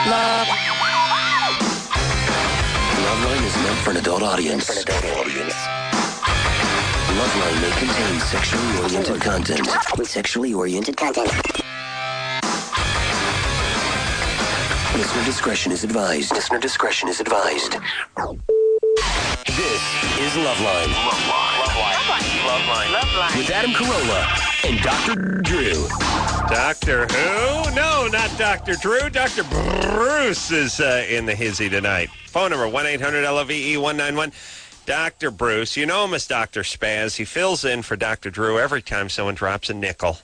Loveline is meant for an adult audience. Loveline may contain sexually oriented content. Listener discretion is advised. This is Loveline. Loveline. With Adam Carolla and Dr. Drew. Doctor who? No, not Dr. Drew. Dr. Bruce is in the hizzy tonight. Phone number 1-800-LOVE-191. Dr. Bruce, you know him as Dr. Spaz. He fills in for Dr. Drew every time someone drops a nickel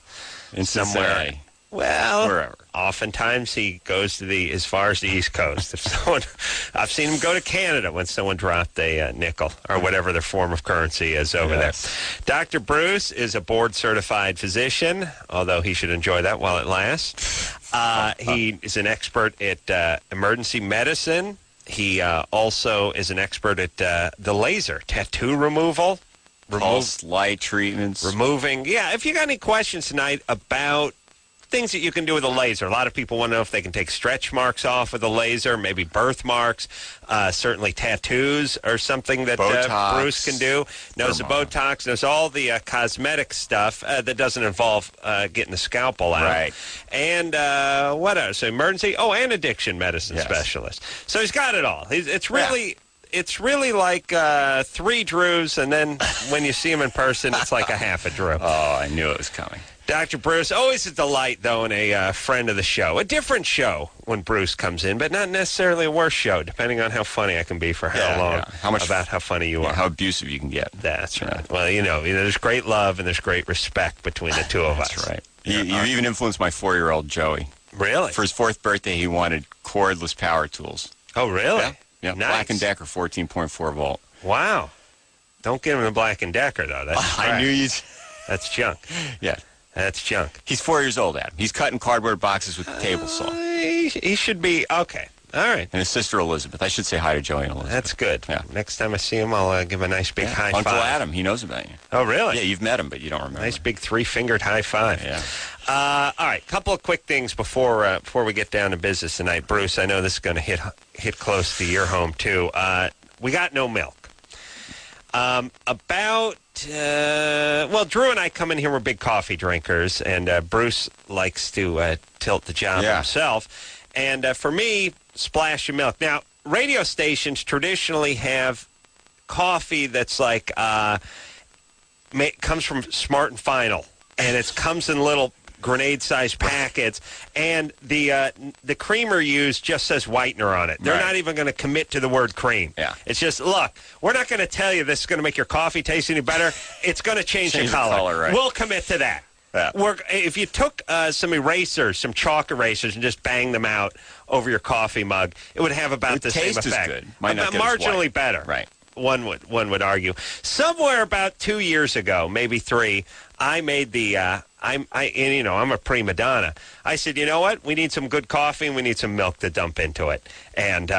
in somewhere. Cincinnati. Well, wherever. Oftentimes he goes to as far as the East Coast. I've seen him go to Canada when someone dropped a nickel or whatever their form of currency is over there. Dr. Bruce is a board-certified physician, although he should enjoy that while it lasts. He is an expert at emergency medicine. He also is an expert at the laser, tattoo removal. Pulse light treatments. Removing. Yeah, if you got any questions tonight about things that you can do with a laser. A lot of people want to know if they can take stretch marks off with a laser, maybe birthmarks, certainly tattoos or something that Bruce can do. Knows the Botox, knows all the cosmetic stuff that doesn't involve getting the scalpel out. Right. And what else? Emergency? Oh, and addiction medicine specialist. So he's got it all. It's really... It's really like three Drews, and then when you see him in person, it's like a half a Drew. Oh, I knew it was coming. Dr. Bruce, always a delight, though, and a friend of the show. A different show when Bruce comes in, but not necessarily a worse show, depending on how funny I can be for how long, about how funny you are. How abusive you can get. That's right. Well, you know, there's great love and there's great respect between the two of us. That's right. You've even influenced my 4-year-old Joey. Really? For his 4th birthday, he wanted cordless power tools. Oh, really? Yeah, nice. Black & Decker 14.4 volt. Wow. Don't get him the Black & Decker, though. That's I knew you'd... That's junk. Yeah. That's junk. He's 4 years old, Adam. He's cutting cardboard boxes with a table saw. He should be... Okay. All right. And his sister Elizabeth. I should say hi to Joey and Elizabeth. That's good. Yeah. Next time I see him, I'll give him a nice big high Uncle five. Adam, he knows about you. Oh, really? Yeah, you've met him, but you don't remember. Nice big 3-fingered high five. Yeah. All right, couple of quick things before we get down to business tonight. Bruce, I know this is going to hit close to your home, too. We got no milk. Drew and I come in here, we're big coffee drinkers, and Bruce likes to tilt the job himself. And for me, splash of milk. Now, radio stations traditionally have coffee that's like, comes from Smart and Final, and it comes in little grenade-sized packets, and the creamer used just says whitener on it. They're not even going to commit to the word cream. Yeah. It's just, look, we're not going to tell you this is going to make your coffee taste any better. It's going to change the color. Right. We'll commit to that. Yeah. If you took some erasers, some chalk erasers, and just banged them out over your coffee mug, it would have about the same effect. The taste is good. Might not get marginally better. Right. One would argue. Somewhere about 2 years ago, maybe 3, I made the I'm a prima donna. I said, you know what? We need some good coffee and we need some milk to dump into it. And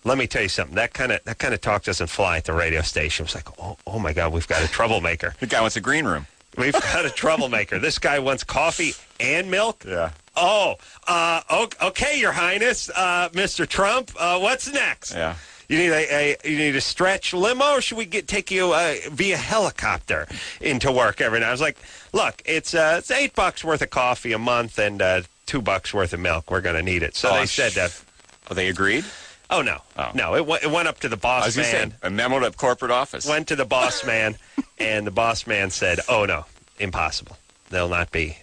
let me tell you something. That kind of talk doesn't fly at the radio station. It was like, oh my God, we've got a troublemaker. The guy wants a green room. We've got a troublemaker. This guy wants coffee and milk? Yeah. Oh, okay, Your Highness, Mr. Trump. What's next? Yeah. You need a stretch limo, or should we take you via helicopter into work every night? I was like, look, it's $8 worth of coffee a month and $2 worth of milk. We're going to need it. So they said that. Oh, they agreed? Oh, no. No, it went up to the boss man. A memo to corporate office. Went to the boss man, and the boss man said, oh, no, impossible. We'll not be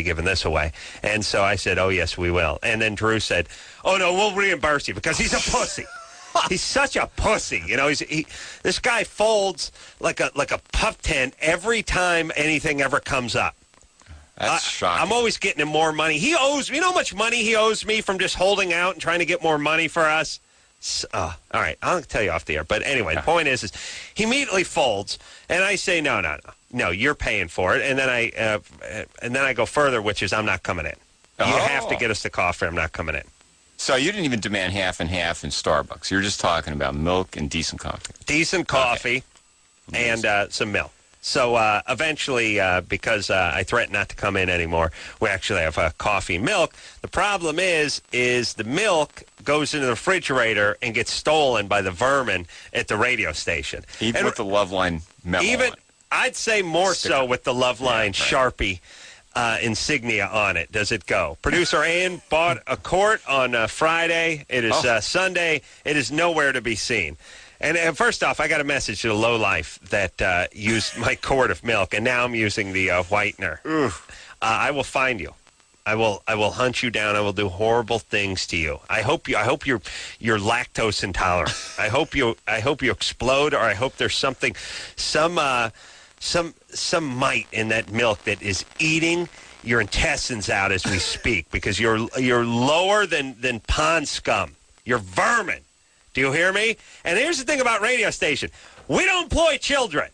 giving this away. And so I said, oh, yes, we will. And then Drew said, oh, no, we'll reimburse you because he's a pussy. He's such a pussy. You know, this guy folds like a pup tent every time anything ever comes up. That's shocking. I'm always getting him more money. He owes me. You know how much money he owes me from just holding out and trying to get more money for us? All right, I'll tell you off the air. But anyway, the point is he immediately folds, and I say, no, you're paying for it. And then I go further, which is I'm not coming in. You have to get us the coffee. I'm not coming in. So you didn't even demand half and half in Starbucks. You're just talking about milk and decent coffee. Decent coffee and some milk. So eventually, because I threatened not to come in anymore, we actually have coffee and milk. The problem is the milk goes into the refrigerator and gets stolen by the vermin at the radio station. Even with the Loveline memo on it. I'd say more so with the Loveline Sharpie insignia on it. Does it go? Producer Ann bought a quart on Friday. It is Sunday. It is nowhere to be seen. And first off, I got a message to the lowlife that used my quart of milk, and now I'm using the whitener. I will find you. I will hunt you down. I will do horrible things to you. I hope you're lactose intolerant. I hope you explode, or I hope there's some mite in that milk that is eating your intestines out as we speak, because you're lower than pond scum. You're vermin. Do you hear me? And here's the thing about radio station. We don't employ children.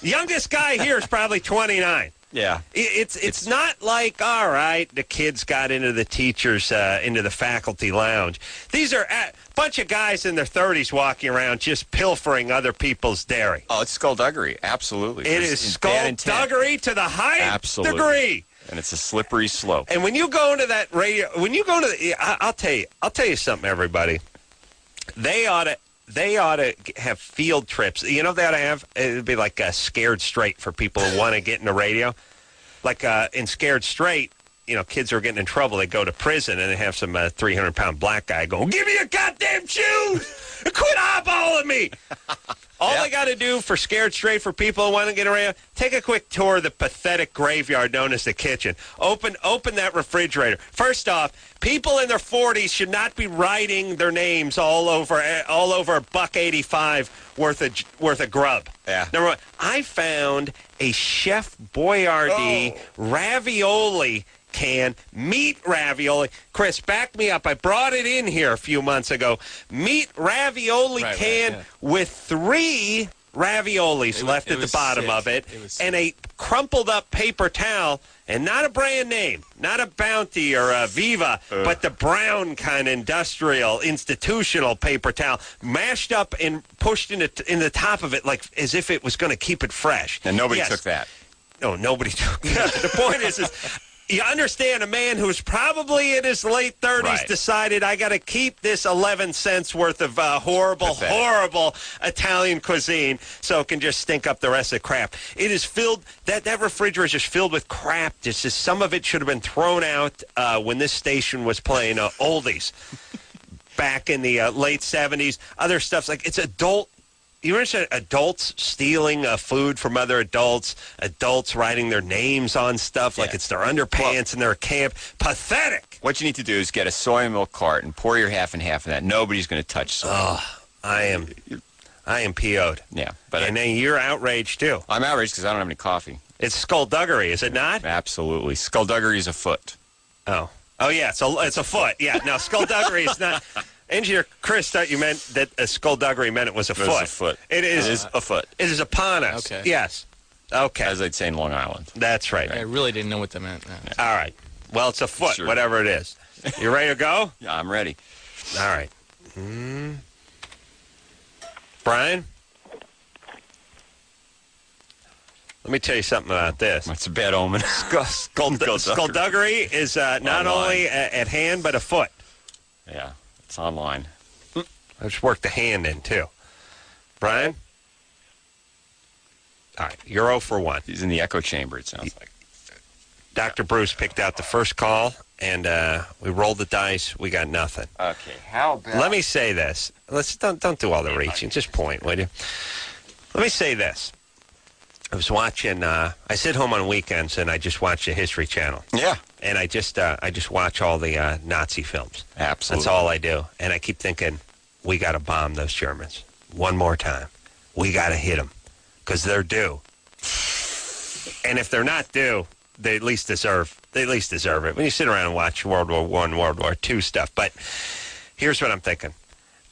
Youngest guy here is probably 29. Yeah. It's not like, all right, the kids got into the teachers, into the faculty lounge. These are a bunch of guys in their 30s walking around just pilfering other people's dairy. Oh, it's skullduggery. Absolutely. It is skullduggery to the highest degree. And it's a slippery slope. And when you go into that radio, I'll tell you something, everybody. They ought to have field trips. You know, they ought to have, it would be like Scared Straight for people who want to get into radio. Like in Scared Straight, you know, kids who are getting in trouble, they go to prison and they have some 300-pound black guy go, give me your goddamn shoes! Quit eyeballing me! All they got to do for Scared Straight for people who want to get around, take a quick tour of the pathetic graveyard known as the kitchen. Open that refrigerator. First off, people in their 40s should not be writing their names all over $1.85 worth of grub. Yeah. Number one, I found a Chef Boyardee ravioli can, meat ravioli. Chris, back me up. I brought it in here a few months ago. Meat ravioli can with 3 raviolis left at the bottom of it, and a crumpled up paper towel, and not a brand name, not a Bounty or a Viva, but the brown kind of industrial, institutional paper towel, mashed up and pushed in the top of it like as if it was going to keep it fresh. And nobody took that. No, nobody took that. The point is you understand, a man who's probably in his late 30s decided, I got to keep this 11 cents worth of horrible Italian cuisine so it can just stink up the rest of the crap. It is filled, that refrigerator is just filled with crap. It's just, some of it should have been thrown out when this station was playing oldies back in the late 70s. Other stuff's like, it's adult. You understand adults stealing food from other adults, adults writing their names on stuff like it's their underpants and their camp. Pathetic. What you need to do is get a soy milk cart and pour your half and half of that. Nobody's going to touch soy. Oh, I am PO'd. Yeah. And then you're outraged, too. I'm outraged because I don't have any coffee. It's skullduggery, is it not? Absolutely. Skullduggery is a foot. Oh, yeah, it's a foot. Yeah, no, skullduggery is not... Engineer Chris thought you meant that a skullduggery meant it was a foot. It's a foot. It is a foot. It is upon us. Okay. Yes. Okay. As they'd say in Long Island. That's right. I really didn't know what that meant. No. All right. Well, it's a foot, Sure. whatever it is. You ready to go? Yeah, I'm ready. All right. Brian? Let me tell you something about this. That's a bad omen. Skullduggery is not only at hand, but afoot. Yeah, it's online. I just worked the hand in, too. Brian? All right, you're 0 for 1. He's in the echo chamber, it sounds like. Dr. Bruce picked out the first call, and we rolled the dice. We got nothing. Okay, how bad? Let me say this. Don't do all the reaching. Just point, will you? Let me say this. I was watching, I sit home on weekends, and I just watch the History Channel. Yeah. And I just watch all the Nazi films. Absolutely. That's all I do. And I keep thinking, we got to bomb those Germans one more time. We got to hit them because they're due. And if they're not due, they at least deserve it. When you sit around and watch World War I, World War II stuff. But here's what I'm thinking.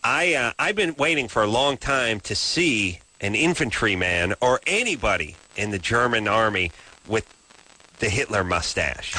I've been waiting for a long time to see an infantryman or anybody in the German army with the Hitler mustache.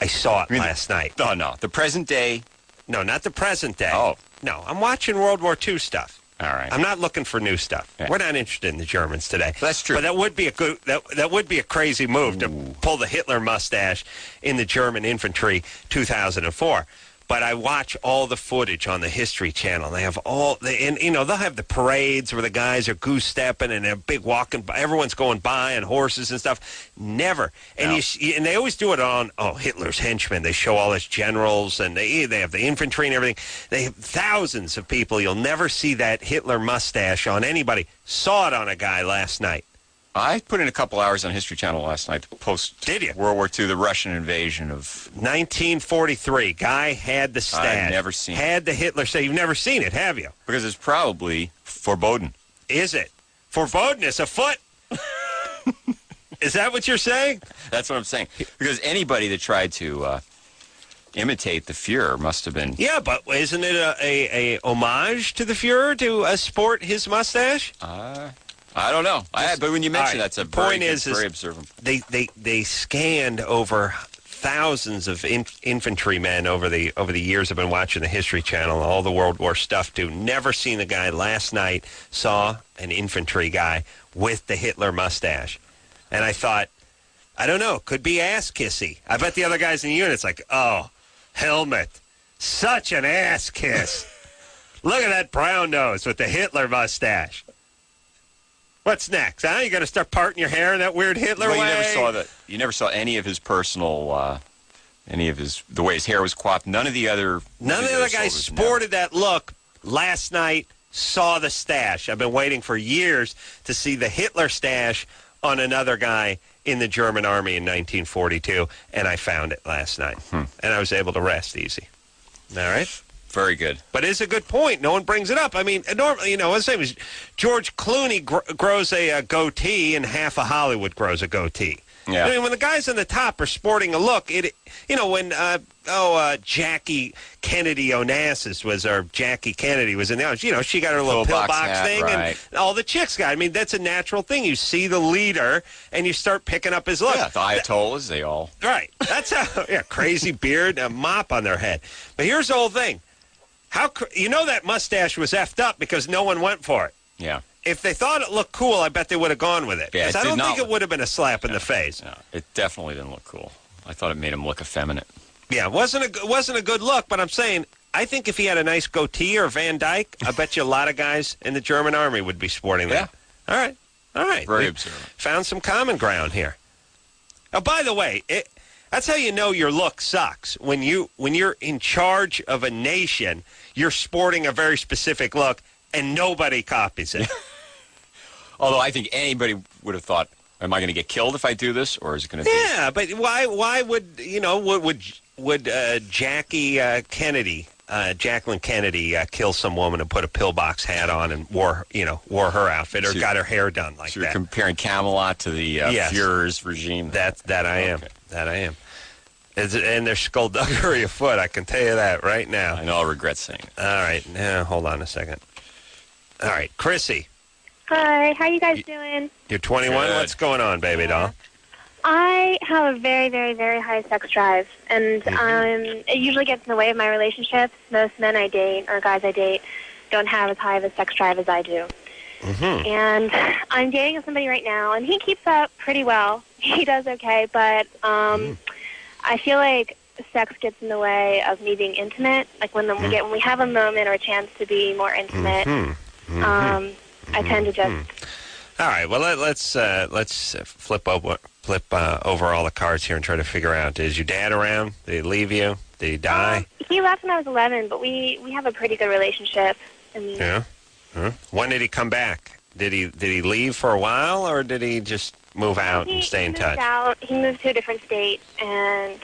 I saw it last night. Oh, no. The present day? No, not the present day. Oh. No, I'm watching World War II stuff. All right. I'm not looking for new stuff. Yeah. We're not interested in the Germans today. That's true. But that would be a good. That would be a crazy move to pull the Hitler mustache in the German infantry 2004. But I watch all the footage on the History Channel. They have and they'll have the parades where the guys are goose stepping and they're big walking by. Everyone's going by on horses and stuff. Never. And and they always do it on Hitler's henchmen. They show all his generals and they have the infantry and everything. They have thousands of people. You'll never see that Hitler mustache on anybody. Saw it on a guy last night. I put in a couple hours on History Channel last night post Did you? World War II, the Russian invasion of 1943. Guy had the stash. I've never seen it. Had the Hitler stash. You've never seen it, have you? Because it's probably foreboding. Is it? Foreboding is afoot. Is that what you're saying? That's what I'm saying. Because anybody that tried to imitate the Fuhrer must have been. Yeah, but isn't it a homage to the Fuhrer to sport his mustache? I don't know. But when you mention that's a point very observant. They scanned over thousands of infantrymen over the years. I've been watching the History Channel, all the World War stuff too. Never seen the guy. Last night saw an infantry guy with the Hitler mustache, and I thought, I don't know, could be ass kissy. I bet the other guys in the unit's like, oh, helmet, such an ass kiss. Look at that brown nose with the Hitler mustache. What's next? Huh? You going to start parting your hair in that weird Hitler way? You never saw any of his personal, the way his hair was coiffed. None of the other guys sported that look. Last night, saw the stash. I've been waiting for years to see the Hitler stash on another guy in the German army in 1942, and I found it last night. And I was able to rest easy. All right? Very good. But it's a good point. No one brings it up. I mean, normally, the same as George Clooney grows a goatee and half of Hollywood grows a goatee. Yeah. I mean, when the guys on the top are sporting a look, when Jackie Kennedy Onassis Jackie Kennedy was in the she got her little pillbox thing, right. And all the chicks got. I mean, that's a natural thing. You see the leader, and you start picking up his look. Yeah, the Ayatollahs, they all. Right. That's how, crazy beard, a mop on their head. But here's the whole thing. That mustache was effed up because no one went for it. Yeah. If they thought it looked cool, I bet they would have gone with it. Yeah, Because I don't think it would have been a slap in the face. No, it definitely didn't look cool. I thought it made him look effeminate. Yeah, it wasn't a good look, but I'm saying, I think if he had a nice goatee or Van Dyke, I bet you a lot of guys in the German army would be sporting that. Yeah. All right. Very observant. Found some common ground here. Oh, by the way, that's how you know your look sucks. When you're in charge of a nation, you're sporting a very specific look, and nobody copies it. Although I think anybody would have thought, am I going to get killed if I do this, or is it going to? Yeah, but why would Jackie Kennedy, Jacqueline Kennedy, kill some woman and put a pillbox hat on and wore her outfit or got her hair done like that? So you're comparing Camelot to the Fuhrer's regime. That I am. And there's skullduggery afoot. I can tell you that right now. I know I'll regret saying it. All right, now hold on a second. All right, Chrissy. Hi, how you guys doing? You're 21. Good. What's going on, baby doll? I have a very, very, very high sex drive, and it usually gets in the way of my relationships. Most men I date, or guys I date, don't have as high of a sex drive as I do. Mm-hmm. And I'm dating somebody right now, and he keeps up pretty well. He does okay, but I feel like sex gets in the way of me being intimate. Like when we have a moment or a chance to be more intimate, I tend to just. All right. Well, let's flip over all the cards here and try to figure out: is your dad around? Did he leave you? Did he die? He left when I was 11, but we have a pretty good relationship. And yeah. When did he come back? Did he leave for a while, or did he just move out and stay in touch? He moved to a different state, and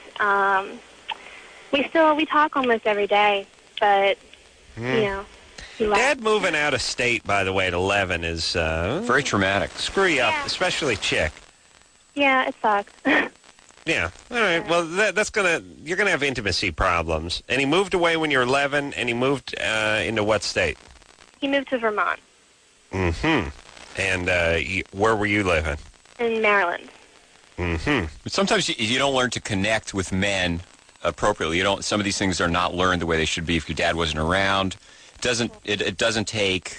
we talk almost every day. But he left. Dad moving out of state, by the way, at 11 is very traumatic. Screw you up, Yeah. especially chick. Yeah, it sucks. Yeah. All right. Well, you're gonna have intimacy problems. And he moved away when you were 11, and he moved into what state? He moved to Vermont. Mm-hmm. And where were you living? In Maryland. Mm-hmm. But sometimes you don't learn to connect with men appropriately. Some of these things are not learned the way they should be if your dad wasn't around. It doesn't take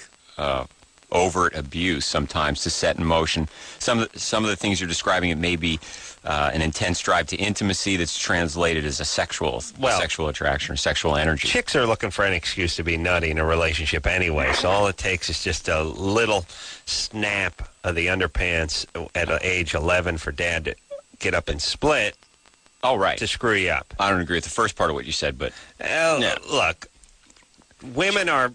overt abuse sometimes to set in motion. Some of the things you're describing, it may be an intense drive to intimacy that's translated as a sexual attraction or sexual energy. Chicks are looking for an excuse to be nutty in a relationship anyway, so all it takes is just a little snap of the underpants at age 11 for dad to get up and split. Oh, right. To screw you up. I don't agree with the first part of what you said, but... Look, women are...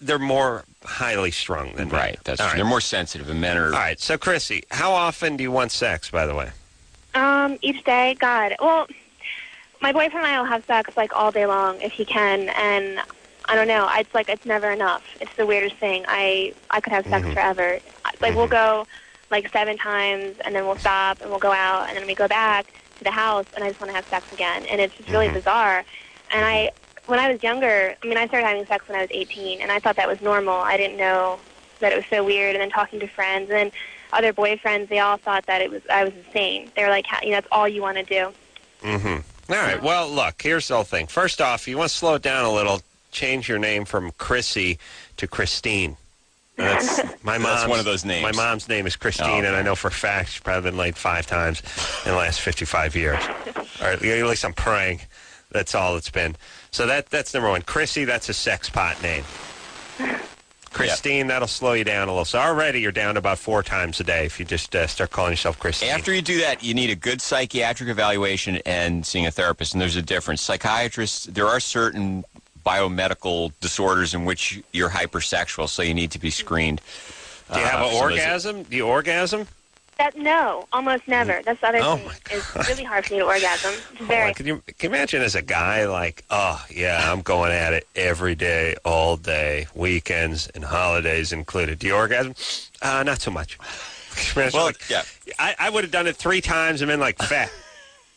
They're more highly strung than men. Right, that's true. Right. They're more sensitive, and men are... All right, so Chrissy, how often do you want sex, by the way? Each day, God. Well, my boyfriend and I will have sex, like, all day long, if he can, and I don't know. It's never enough. It's the weirdest thing. I could have sex forever. Like, we'll go, like, 7 times, and then we'll stop, and we'll go out, and then we go back to the house, and I just want to have sex again, and it's just really bizarre. And when I was younger, I started having sex when I was 18, and I thought that was normal. I didn't know that it was so weird. And then talking to friends and then other boyfriends, they all thought that I was insane. They were like, that's all you want to do. Mm-hmm. All right. Well, look, here's the whole thing. First off, you want to slow it down a little, change your name from Chrissy to Christine. That's one of those names. My mom's name is Christine, and I know for a fact she's probably been laid 5 times in the last 55 years. All right, at least I'm praying. That's all it's been. So that's number one. Chrissy, that's a sex pot name. Christine, that'll slow you down a little. So already you're down to about 4 times a day if you just start calling yourself Christine. After you do that, you need a good psychiatric evaluation and seeing a therapist, and there's a difference. Psychiatrists, there are certain biomedical disorders in which you're hypersexual, so you need to be screened. Do you have an orgasm? Do you orgasm? No, almost never. That's the other thing. It's really hard for me to orgasm. It's very... Can you imagine as a guy, like, I'm going at it every day, all day, weekends and holidays included. Do you orgasm? Not so much. I would have done it 3 times and been like, fat.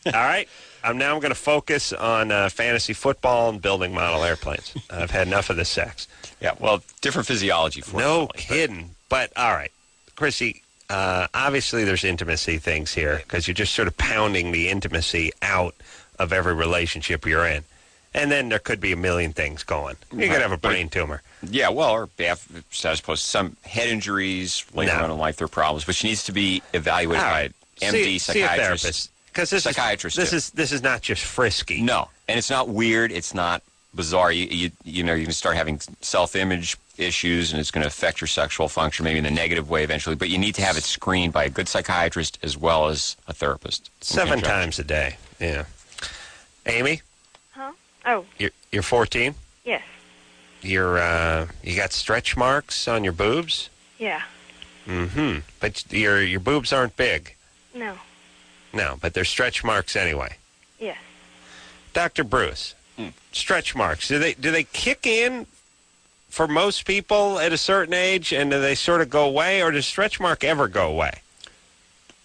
All right? I'm going to focus on fantasy football and building model airplanes. I've had enough of this sex. Yeah, well, different physiology for No kidding. But, all right, Chrissy... obviously, there's intimacy things here because you're just sort of pounding the intimacy out of every relationship you're in. And then there could be a million things going. You could have a brain tumor. Yeah, well, or I suppose some head injuries later on in life, they're problems. But she needs to be evaluated by an MD, psychiatrist. See a therapist. Because this is not just frisky. No, and it's not weird. It's not bizarre. You can start having self-image issues, and it's going to affect your sexual function, maybe in a negative way eventually. But you need to have it screened by a good psychiatrist as well as a therapist. 7 times a day. Yeah. Amy? Huh? Oh. You're 14? Yes. You got stretch marks on your boobs? Yeah. Mm-hmm. But your boobs aren't big. No. No, but they're stretch marks anyway. Yes. Dr. Bruce, stretch marks, do they kick in for most people at a certain age, and do they sort of go away, or does stretch mark ever go away?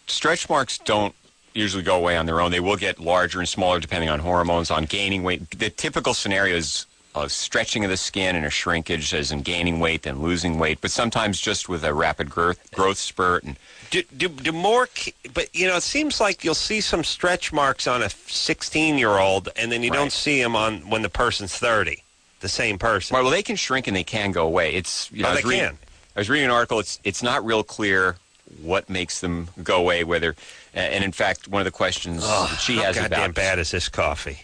Stretch marks don't usually go away on their own. They will get larger and smaller depending on hormones, on gaining weight. The typical scenario is a stretching of the skin and a shrinkage, as in gaining weight and losing weight, but sometimes just with a rapid growth spurt. And do more, but it seems like you'll see some stretch marks on a 16-year-old, and then you don't see them on when the person's 30. The same person. Well, they can shrink and they can go away. It's I was reading an article. It's not real clear what makes them go away. Whether, and in fact, one of the questions she has how about goddamn bad is this coffee?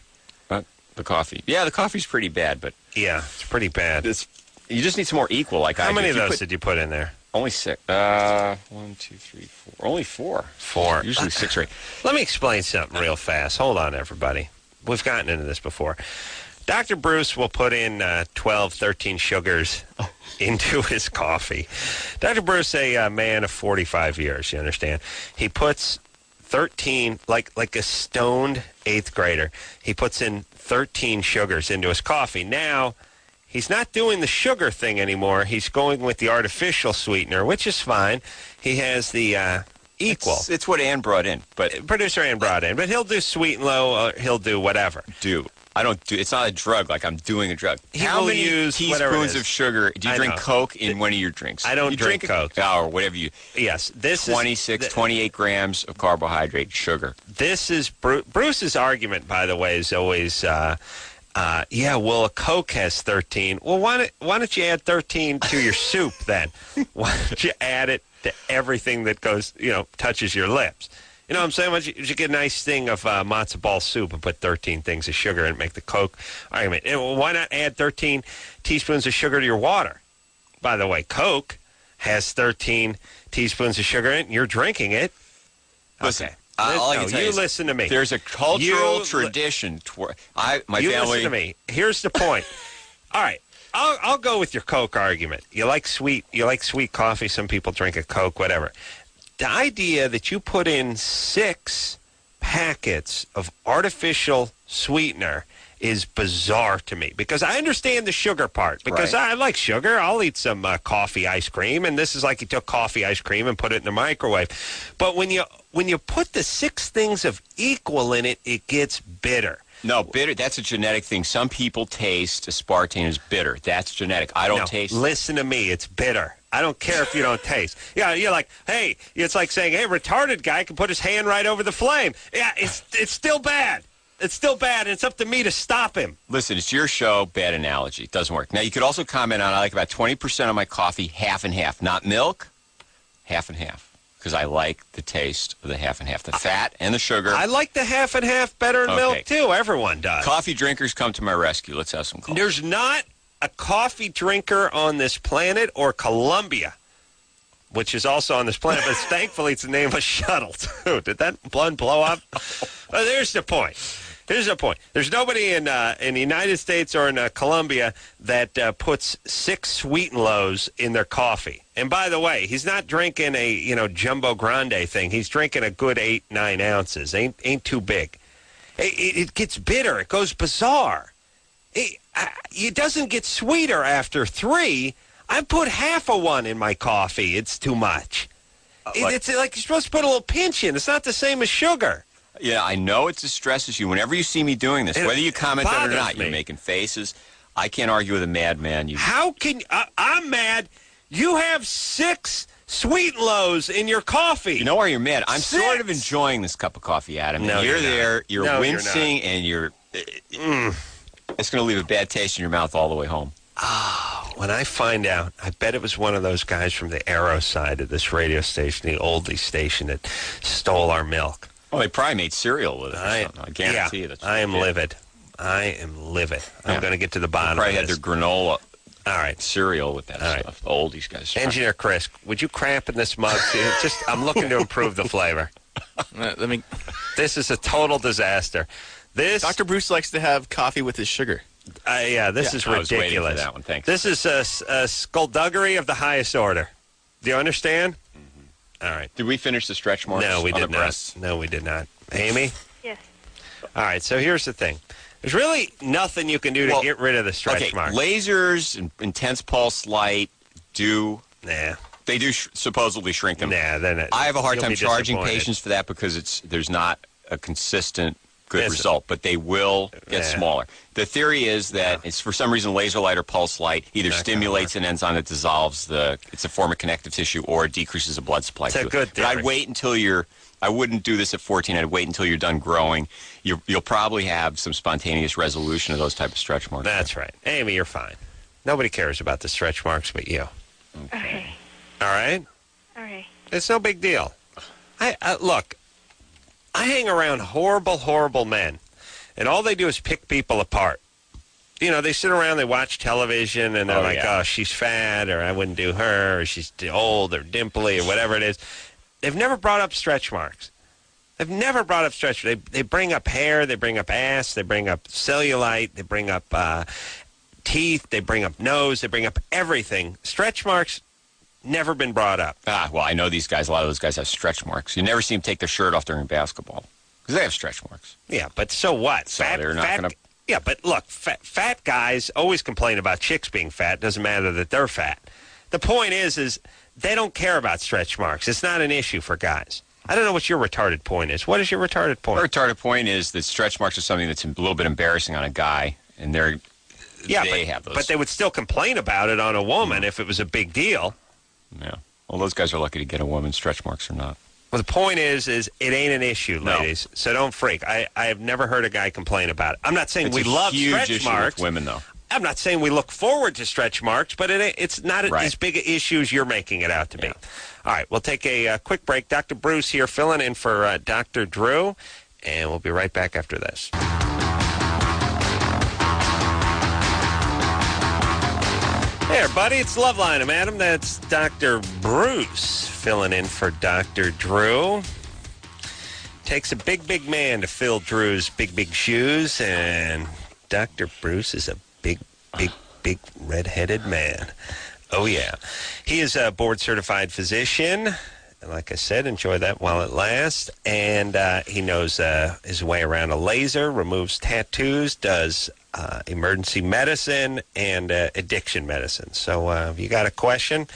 The coffee. Yeah, the coffee's pretty bad, but yeah, it's pretty bad. You just need some more equal. Like how many of those did you put in there? Only 6. 1, 2, 3, 4. Only 4. 4. Usually 6 or 8. Let me explain something real fast. Hold on, everybody. We've gotten into this before. Dr. Bruce will put in 12, 13 sugars into his coffee. Dr. Bruce, a man of 45 years, you understand? He puts 13, like a stoned 8th grader, he puts in 13 sugars into his coffee. Now, he's not doing the sugar thing anymore. He's going with the artificial sweetener, which is fine. He has the equal. It's what Ann brought in. But producer Ann brought in. But he'll do sweet and low, or he'll do whatever. I don't do. It's not a drug. Like I'm doing a drug. How many teaspoons of sugar do you drink Coke in one of your drinks? I don't drink Coke. Or whatever you. Yes, this 28 grams of carbohydrate sugar. This is Bruce's argument, by the way, is always Yeah, well, a Coke has 13. Well, why don't you add 13 to your soup then? Why don't you add it to everything that goes, touches your lips? You know what I'm saying? Why don't you get a nice thing of matzo ball soup and put 13 things of sugar in and make the Coke argument? And why not add 13 teaspoons of sugar to your water? By the way, Coke has 13 teaspoons of sugar in it, and you're drinking it. Listen, Okay. all I can tell you is listen to me. There's a cultural tradition. My family. Listen to me. Here's the point. All right, I'll go with your Coke argument. You like sweet coffee. Some people drink a Coke, whatever. The idea that you put in 6 packets of artificial sweetener is bizarre to me, because I understand the sugar part, because Right. I like sugar. I'll eat some coffee ice cream, and this is like you took coffee ice cream and put it in the microwave. But when you put the 6 things of equal in it, it gets bitter. No, bitter. That's a genetic thing. Some people taste aspartame as bitter. That's genetic. I don't taste. Listen to me. It's bitter. I don't care if you don't taste. Yeah, you're like, hey, it's like saying, hey, retarded guy can put his hand right over the flame. Yeah, it's still bad. It's still bad, and it's up to me to stop him. Listen, it's your show. Bad analogy. It doesn't work. Now, you could also comment on, I like about 20% of my coffee half and half. Not milk, half and half. Because I like the taste of the half and half. The fat and the sugar. I like the half and half better than milk, too. Everyone does. Coffee drinkers, come to my rescue. Let's have some coffee. There's not a coffee drinker on this planet, or Columbia, which is also on this planet, but thankfully it's the name of a shuttle, too. Did that one blow up? Well, there's the point. Here's the point. There's nobody in the United States or in Colombia that puts 6 Sweet and Lows in their coffee. And by the way, he's not drinking a jumbo grande thing. He's drinking a good 8-9 ounces. Ain't too big. It gets bitter. It goes bizarre. It doesn't get sweeter after 3. I put half a one in my coffee. It's too much. It's like you're supposed to put a little pinch in. It's not the same as sugar. Yeah, I know it distresses you. Whenever you see me doing this, whether you comment on it or not, you're making faces. I can't argue with a madman. How can I'm mad? You have 6 Sweet and Lows in your coffee. You know why you're mad? I'm 6. sort of enjoying this cup of coffee, Adam. No, you're you're there. not. You're No, wincing, you're and you're. It's going to leave a bad taste in your mouth all the way home. When I find out, I bet it was one of those guys from the Arrow side of this radio station, the oldie station, that stole our milk. Well, they probably made cereal with it. I guarantee you. I am livid. I'm going to get to the bottom Probably of had this. their granola All right. cereal with that stuff. The oldies guys. Engineer Chris, would you cramp in this mug? I'm looking to improve the flavor. Let me. This is a total disaster. Dr. Bruce likes to have coffee with his sugar. This is I was waiting for ridiculous. that one. Thanks. This is a skullduggery of the highest order. Do you understand? All right. Did we finish the stretch marks? No, we on did the not. breasts? No, we did not. Amy? Yes. All right, so here's the thing. There's really nothing you can do to get rid of the stretch marks. Lasers and intense pulse light do. Nah. They do supposedly shrink them. Nah, they're not. I have a hard You'll time be charging disappointed. patients for that because there's not a consistent good Yes. result, but they will get Yeah. smaller. The theory is that it's for some reason laser light or pulse light either Not gonna stimulates an enzyme that dissolves it's a form of connective tissue or decreases the blood supply. It's a to it. good But I'd theory. wait until I wouldn't do this at 14. I'd wait until you're done growing. You'll probably have some spontaneous resolution of those type of stretch marks. That's right. Amy, you're fine. Nobody cares about the stretch marks but you. Okay. All right? All right. It's no big deal. Look, I hang around horrible, horrible men, and all they do is pick people apart. You know, they sit around, they watch television, and they're oh, she's fat, or I wouldn't do her, or she's old, or dimply, or whatever it is. They've never brought up stretch marks. They've never brought up stretch. They bring up hair, they bring up ass, they bring up cellulite, they bring up teeth, they bring up nose, they bring up everything. Stretch marks, never been brought up. Well, I know these guys. A lot of those guys have stretch marks. You never see them take their shirt off during basketball because they have stretch marks. Yeah, but so what? So they're not going to. Yeah, but look, fat guys always complain about chicks being fat. Doesn't matter that they're fat. The point is they don't care about stretch marks. It's not an issue for guys. I don't know what your retarded point is. What is your retarded point? My retarded point is that stretch marks are something that's a little bit embarrassing on a guy, and they have those. But they would still complain about it on a woman if it was a big deal. Yeah. Well, those guys are lucky to get a woman, stretch marks or not. Well, the point is it ain't an issue, No. ladies. So don't freak. I have never heard a guy complain about it. I'm not saying It's we a love huge stretch issue marks. with women, though. I'm not saying we look forward to stretch marks, but it's not Right. as big an issue as you're making it out to be. Yeah. All right, we'll take a quick break. Dr. Bruce here filling in for Dr. Drew, and we'll be right back after this. Hey, everybody, it's Loveline. I'm Adam. That's Dr. Bruce filling in for Dr. Drew. Takes a big, big man to fill Drew's big, big shoes, and Dr. Bruce is a big, big, big red-headed man. Oh, yeah. He is a board-certified physician. And like I said, enjoy that while it lasts. And he knows his way around a laser, removes tattoos, does emergency medicine, and addiction medicine. So if you got a question,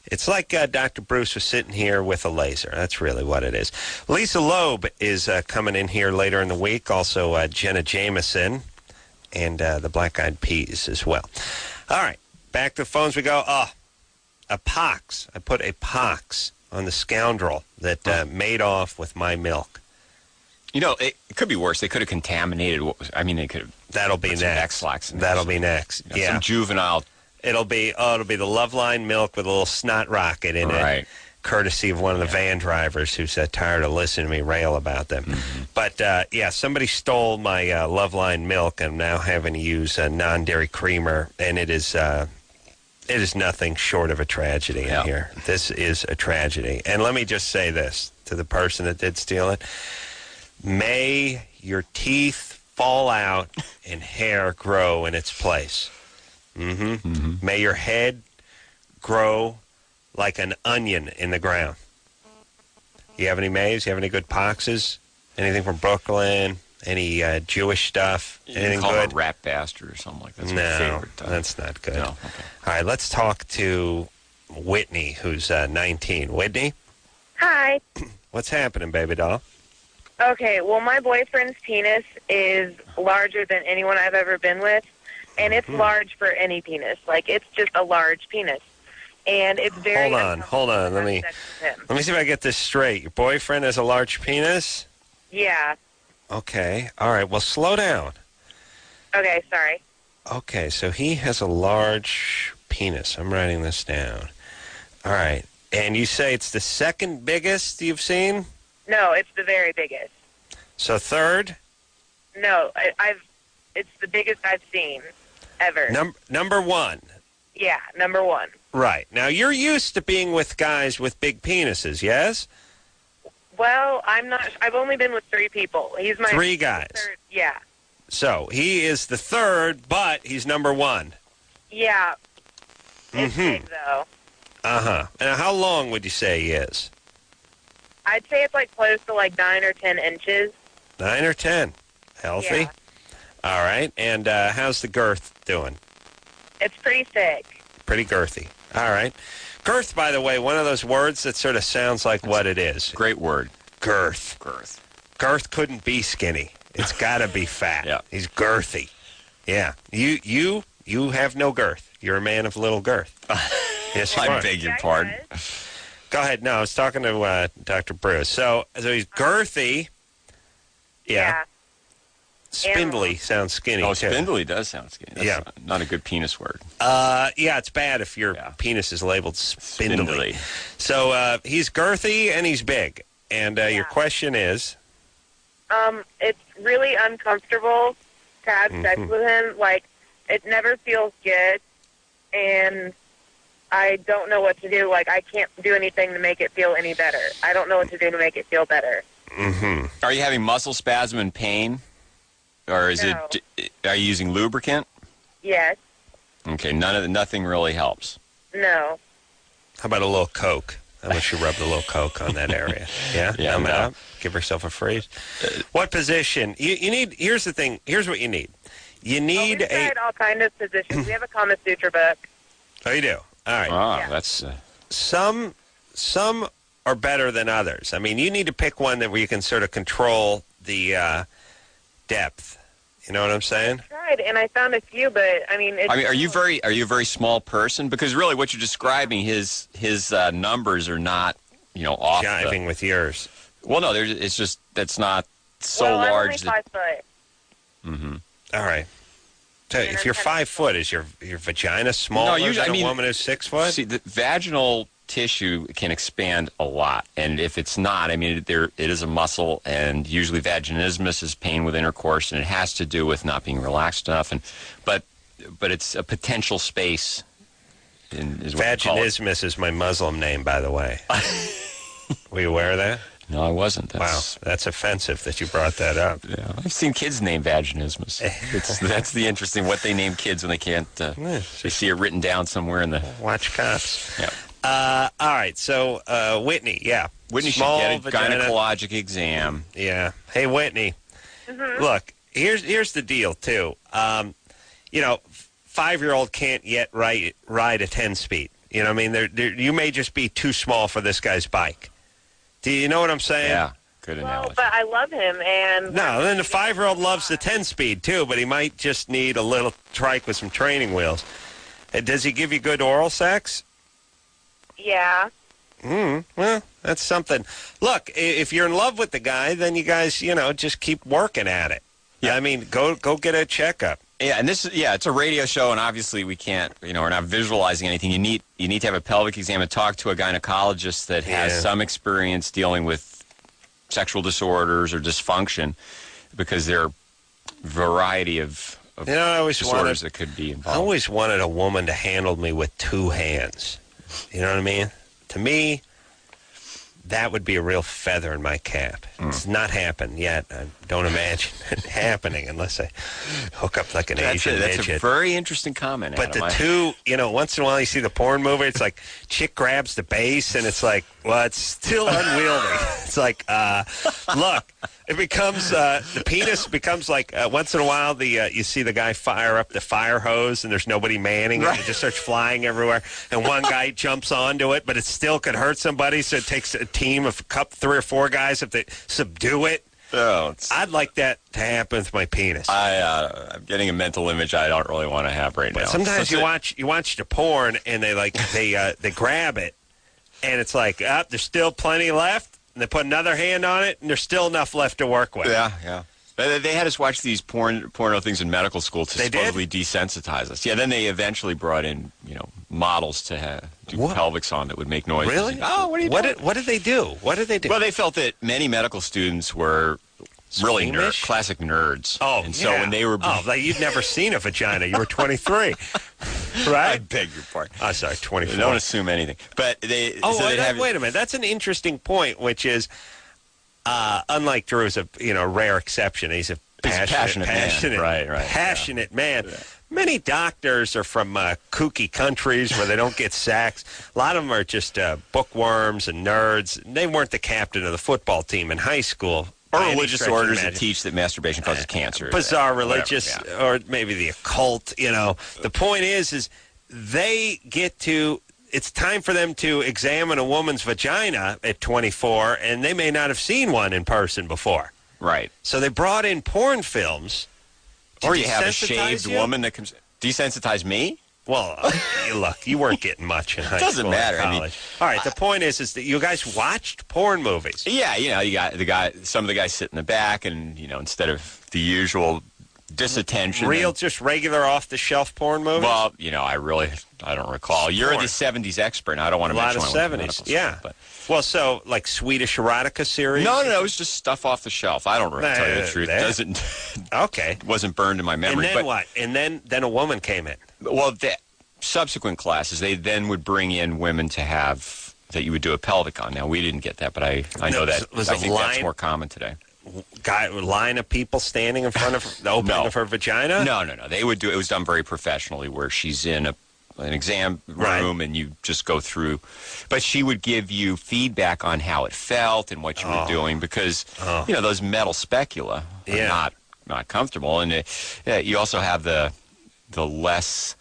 it's like Dr. Bruce was sitting here with a laser. That's really what it is. Lisa Loeb is coming in here later in the week. Also, Jenna Jameson and the Black Eyed Peas as well. All right, back to the phones we go. A pox. I put a pox on the scoundrel that made off with my milk. You know, it could be worse. They could have contaminated what was. I mean, they could have. That'll be put some next. X-Lax in there, That'll so, be next. you know, Yeah. some juvenile. It'll be the Loveline milk with a little snot rocket in Right. it, courtesy of one of the van drivers who's tired of listening to me rail about them. Mm-hmm. But, somebody stole my Loveline milk, and I'm now having to use a non-dairy creamer, and it is nothing short of a tragedy in here. This is a tragedy. And let me just say this to the person that did steal it. May your teeth fall out and hair grow in its place. May your head grow like an onion in the ground. You have any Mays? You have any good poxes? Anything from Brooklyn? Any Jewish stuff? Anything call good? him a rat bastard or something like that. That's my No, favorite. that's not good. No, All okay. right, let's talk to Whitney, who's 19. Whitney, Hi. what's happening, baby doll? Okay, well, my boyfriend's penis is larger than anyone I've ever been with, and it's large for any penis. Like, it's just a large penis. And it's very Hold on. Let me see if I get this straight. Your boyfriend has a large penis? Yeah. Okay. All right, well, slow down. Okay, sorry. Okay, so he has a large penis. I'm writing this down. All right. And you say it's the second biggest you've seen? No, it's the very biggest. So third? No, it's the biggest I've seen ever. Number one. Yeah, number one. Right. Now, you're used to being with guys with big penises, yes? Well, I'm not. I've only been with 3 people. He's my 3 guys. third. Yeah. So he is the third, but he's number one. Yeah. It's big, though. Uh-huh. And how long would you say he is? I'd say it's like close to like 9 or 10 inches. 9 or 10. Healthy? Yeah. All right. And how's the girth doing? It's pretty thick. Pretty girthy. All right. Girth, by the way, one of those words that sort of sounds like what it is. Great word. Girth. Girth. Girth couldn't be skinny. It's got to be fat. Yeah. He's girthy. Yeah. You have no girth. You're a man of little girth. Yes, you I are. beg your Yeah, pardon. guys. Go ahead. No, I was talking to Dr. Bruce. So he's girthy. Yeah. Spindly sounds skinny. Oh, too. spindly does sound skinny. That's Yeah. not a good penis word. Yeah, it's bad if your Yeah. penis is labeled spindly. Spindly. So he's girthy and he's big. And your question is? It's really uncomfortable to have sex with him. Like, it never feels good, and I don't know what to do. Like, I can't do anything to make it feel any better. I don't know what to do to make it feel better. Mm-hmm. Are you having muscle spasm and pain? Or is No. are you using lubricant? Yes. Okay, nothing really helps. No. How about a little Coke? How about you rub a little Coke on that area? Yeah? Yeah, Numb it no. up? Give yourself a freeze? What position? You need, here's the thing. Here's what you need. You need We've tried all kinds of positions. We have a Kama Sutra book. Oh, you do? All right. Ah, Yeah. that's Some are better than others. I mean, you need to pick one that where you can sort of control the depth. You know what I'm saying? Tried, and I found a few, but I mean, it's are you a very small person? Because really, what you're describing, his numbers are not off. Jiving with yours. Well, no, it's just that's not so well, large. I'm only 5 foot. All right. So if you're 5 foot, is your vagina smaller than a woman who's 6 foot? See, the vaginal tissue can expand a lot, and if it's not, it is a muscle, and usually vaginismus is pain with intercourse, and it has to do with not being relaxed enough. But it's a potential space. Vaginismus is my Muslim name, by the way. Were you aware of that? No, I wasn't. Wow, that's offensive that you brought that up. Yeah, I've seen kids name vaginismus. That's the interesting, what they name kids when they can't, they see it written down somewhere in the... Watch Cops. Yeah. All right, so Whitney, yeah. Whitney Small should get a vagina. gynecologic exam. Yeah. Hey, Whitney, look, here's the deal, too. 5-year-old can't yet ride a 10-speed. You know what I mean? You may just be too small for this guy's bike. Do you know what I'm saying? Yeah, good analogy. Well, but I love him, and... No, then the 5-year-old loves the 10-speed, too, but he might just need a little trike with some training wheels. Does he give you good oral sex? Yeah. Well, that's something. Look, if you're in love with the guy, then you guys, just keep working at it. Yeah. Go get a checkup. Yeah, and it's a radio show, and obviously we can't, we're not visualizing anything. You need to have a pelvic exam and talk to a gynecologist that has some experience dealing with sexual disorders or dysfunction, because there are a variety of disorders that could be involved. I always wanted a woman to handle me with 2 hands. You know what I mean? To me, that would be a real feather in my cap. It's not happened yet. I don't imagine it happening unless I hook up like an Asian midget. That's a very interesting comment, But Adam. the 2, once in a while you see the porn movie, it's like chick grabs the base, and it's like, well, it's still unwieldy. It's like, look, it becomes, the penis becomes like, once in a while, you see the guy fire up the fire hose, and there's nobody manning it. It just starts flying everywhere, and one guy jumps onto it, but it still could hurt somebody, so it takes a team of 3 or 4 guys if they subdue it. Oh, I'd like that to happen with my penis. I'm getting a mental image I don't really want to have right now. Sometimes you watch the porn, and they grab it, and it's like, there's still plenty left, and they put another hand on it, and there's still enough left to work with. Yeah. They had us watch these porno things in medical school to supposedly desensitize us. Yeah, then they eventually brought in, models to do pelvics on that would make noises. Really? Oh, what are you doing? What did they do? What did they do? Well, they felt that many medical students were really classic nerds. Oh, and so when they were... like you'd never seen a vagina. You were 23, right? I beg your pardon. Oh, sorry, 24. Don't assume anything. But they... wait a minute. That's an interesting point, which is, unlike Drew's a rare exception. He's a passionate man. Right, passionate man. Yeah. Many doctors are from kooky countries where they don't get sex. A lot of them are just bookworms and nerds. They weren't the captain of the football team in high school. Or religious orders that teach that masturbation causes cancer. Bizarre religious, or maybe the occult, The point is they get to... It's time for them to examine a woman's vagina at 24, and they may not have seen one in person before. Right. So they brought in porn films. Or you have a shaved woman that comes... Desensitize me? Well, look, you weren't getting much in high school. Doesn't matter. College. All right, the point is that you guys watched porn movies. Yeah, you got some of the guys sit in the back, and, instead of the usual disattention. Just regular off-the-shelf porn movies? Well, I don't recall. You're the 70s expert, and I don't want to mention a lot of 70s, yeah. But. Well, so, like Swedish erotica series? No, it was just stuff off the shelf. I don't really tell you the truth. It doesn't... Okay. Wasn't burned in my memory. And then what? And then a woman came in. Well, the subsequent classes, they then would bring in women to have... that you would do a pelvic on. Now, we didn't get that, but I know that. I think that's more common today. Line of people standing in front of the opening of her vagina? No. They would do it. Was done very professionally, where she's in an exam room, and you just go through. But she would give you feedback on how it felt and what you were doing, because those metal specula are not comfortable, and you also have the less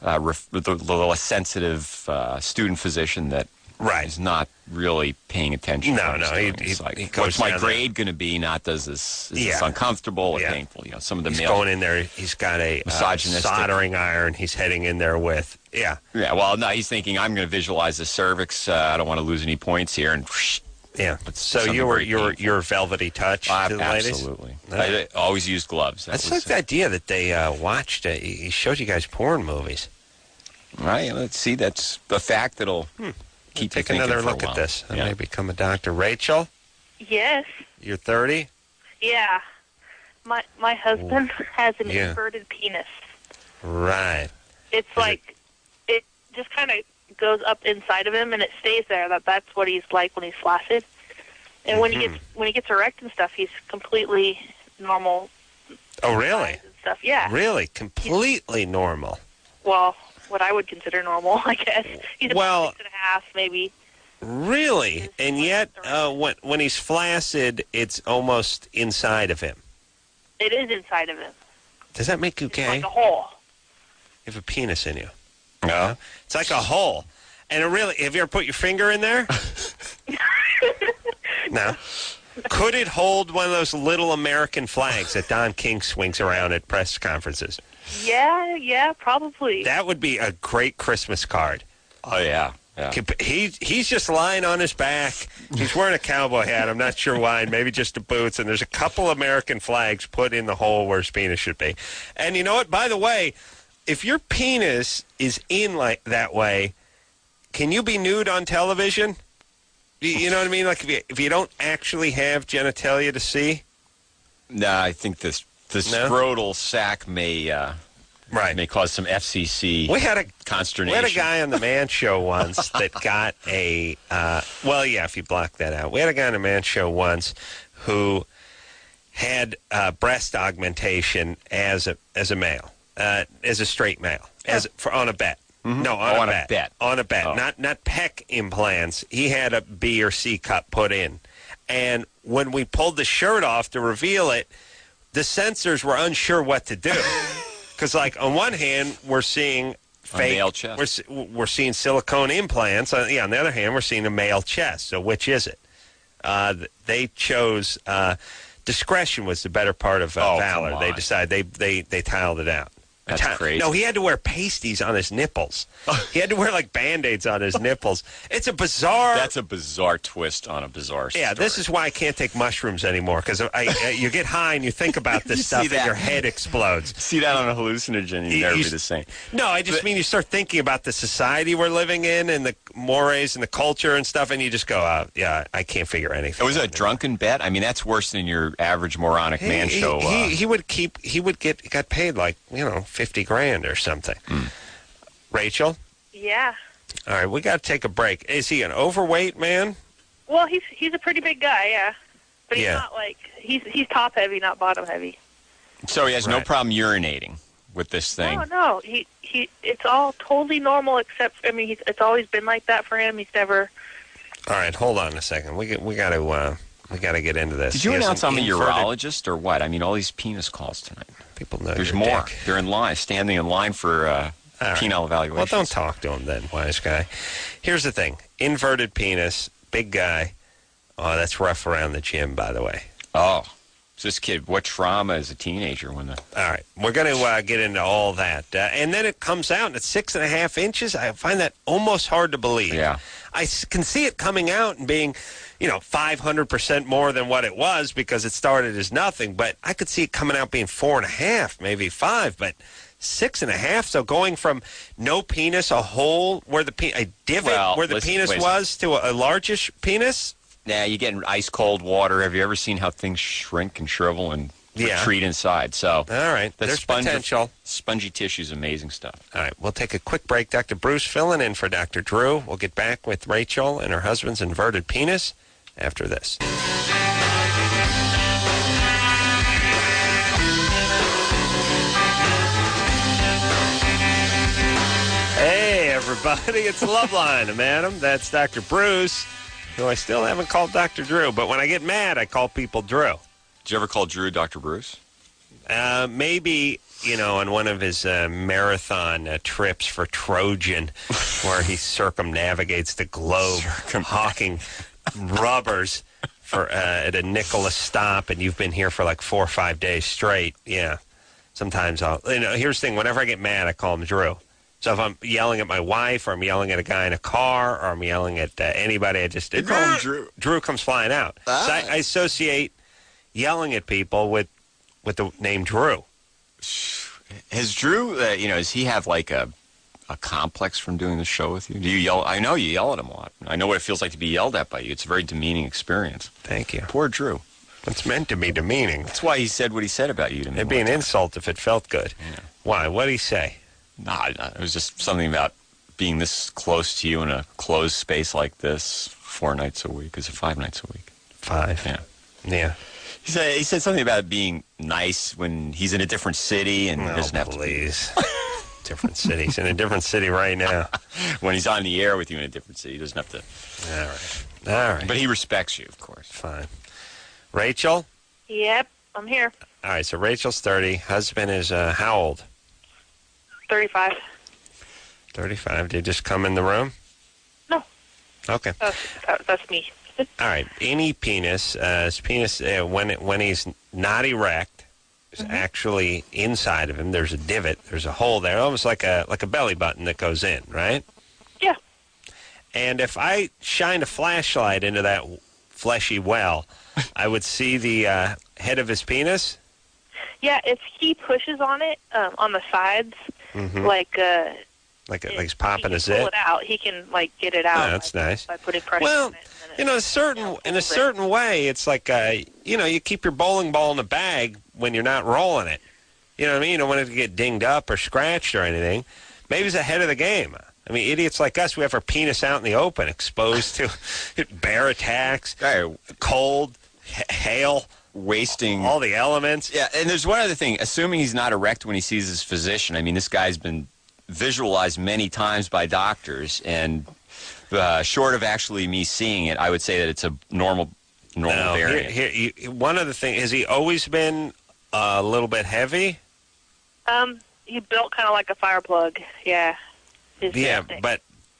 less sensitive student physician that Right. He's not really paying attention. No, to what no, he's doing. he It's like, goes what's my down there. grade going to be? Not is this Yeah. uncomfortable or Yeah. painful? Some of the He's male. going in there. He's got a Misogynistic. soldering iron he's heading in there with. Yeah. Yeah, well, no, he's thinking I'm going to visualize the cervix. I don't want to lose any points here, and Yeah. It's So something your very painful. your velvety touch to the ladies? absolutely. No. I always use gloves. That's like the idea that they watched. He showed you guys porn movies. Right. Let's see. That's the fact that'll keep you Take thinking another for a look at while. this. I Yeah. may become a doctor. Rachel, Yes. you're 30. Yeah. My husband has an Yeah. inverted penis. Right. It's like it just kind of goes up inside of him and it stays there. That's what he's like when he's flaccid. And when he gets erect and stuff, he's completely normal. Oh, really? size and stuff. Yeah. Really, completely normal. Well, what I would consider normal, I guess. He's about 6.5, maybe. Really, and yet when he's flaccid, it's almost inside of him. It is inside of him. Does that make you It's gay? like a hole. You have a penis in you. No. It's like a hole. And it really, have you ever put your finger in there? No. Could it hold one of those little American flags that Don King swings around at press conferences? Yeah, probably. That would be a great Christmas card. Oh yeah. Yeah. He's just lying on his back. He's wearing a cowboy hat. I'm not sure why. Maybe just the boots. And there's a couple American flags put in the hole where his penis should be. And you know what? By the way, if your penis is in like that way, can you be nude on television? You know what I mean? Like if you don't actually have genitalia to see? No, I think the scrotal sac may cause some FCC We had consternation. a guy on the Man Show once that got a if you block that out. We had a guy on the Man Show once who had breast augmentation as a male, as a straight male, on a bet. Mm-hmm. No, on a bet. On a bet. Oh. Not pec implants. He had a B or C cup put in. And when we pulled the shirt off to reveal it, the censors were unsure what to do. Because, like, on one hand, we're seeing fake. A male chest. We're seeing silicone implants. On the other hand, we're seeing a male chest. So which is it? They chose discretion was the better part of valor. They decided they tiled it out. That's crazy. No, he had to wear pasties on his nipples. He had to wear like Band-Aids on his nipples. It's a bizarre... That's a bizarre twist on a bizarre story. Yeah, this is why I can't take mushrooms anymore, because you get high and you think about this stuff and your head explodes. See that on a hallucinogen, you never be the same. No, I just mean you start thinking about the society we're living in and the mores and the culture and stuff, and you just go, I can't figure anything. It was a drunken bet? I mean, that's worse than your average moronic man show. He got paid like, $50,000 or something. Rachel? Yeah. All right, we got to take a break. Is he an overweight man? Well, he's a pretty big guy, yeah. But he's not like he's top heavy, not bottom heavy. So he has no problem urinating with this thing. No. He it's all totally normal except it's always been like that for him. He's never. All right, hold on a second. We got to get into this. Did you announce I'm a urologist or what? I mean, all these penis calls tonight. People know there's your more. dick. They're in line, standing in line for penile evaluation. Well, don't talk to him then, wise guy. Here's the thing: inverted penis, big guy. Oh, that's rough around the gym, by the way. Oh, so this kid, what trauma as a teenager when the? All right, we're going to get into all that, and then it comes out, and it's 6.5 inches. I find that almost hard to believe. Yeah, I can see it coming out and being, 500% more than what it was because it started as nothing. But I could see it coming out being 4.5, maybe 5, but 6.5. So going from no penis, a hole where a divot where the penis was to a largish penis. Yeah, you get in ice cold water. Have you ever seen how things shrink and shrivel and retreat inside? So, all right, there's potential. Spongy tissue is amazing stuff. All right, we'll take a quick break. Dr. Bruce filling in for Dr. Drew. We'll get back with Rachel and her husband's inverted penis after this. Hey, everybody, it's Loveline, madam. That's Dr. Bruce, who I still haven't called Dr. Drew, but when I get mad, I call people Drew. Did you ever call Drew Dr. Bruce? Maybe on one of his marathon trips for Trojan, where he circumnavigates the globe, hawking rubbers at a nickel a stop, and you've been here for like 4 or 5 days straight. Yeah. Sometimes here's the thing. Whenever I get mad, I call him Drew. So if I'm yelling at my wife, or I'm yelling at a guy in a car, or I'm yelling at anybody, I just call him Drew. Drew comes flying out. Ah. So I associate yelling at people with the name Drew. Has Drew, does he have like a complex from doing the show with you? Do you yell? I know you yell at him a lot. I know what it feels like to be yelled at by you. It's a very demeaning experience. Thank you. Poor Drew. It's meant to be demeaning. That's why he said what he said about you to me. It'd be an insult if it felt good. Yeah. Why? What did he say? Nah, it was just something about being this close to you in a closed space like this 4 nights a week. Is it 5 nights a week? 5. Yeah. Yeah. He said something about it being nice when he's in a different city and doesn't have to be. Different cities. In a different city right now. When he's on the air with you in a different city, he doesn't have to. All right. But he respects you, of course. Fine. Rachel? Yep, I'm here. All right, so Rachel's 30. Husband is how old? 35. 35. Did he just come in the room? No. Okay. That's me. All right. Any penis, his penis, when he's not erect, is actually inside of him. There's a divot. There's a hole there, almost like a belly button that goes in, right? Yeah. And if I shine a flashlight into that fleshy well, I would see the head of his penis? Yeah, if he pushes on it, on the sides, like he's popping his pull zit? it out. He can, get it out. Oh, that's nice. By putting pressure Well, on it. And then in a certain way, it's like, you keep your bowling ball in the bag when you're not rolling it. You know what I mean? You don't want it to get dinged up or scratched or anything. Maybe he's ahead of the game. I mean, idiots like us, we have our penis out in the open, exposed to bear attacks, cold, hail, wasting all the elements. Yeah, and there's one other thing. Assuming he's not erect when he sees his physician, I mean, this guy's been visualized many times by doctors, and short of actually me seeing it, I would say that it's a normal variant. One other thing, has he always been a little bit heavy? He built kind of like a fire plug. Yeah. Yeah,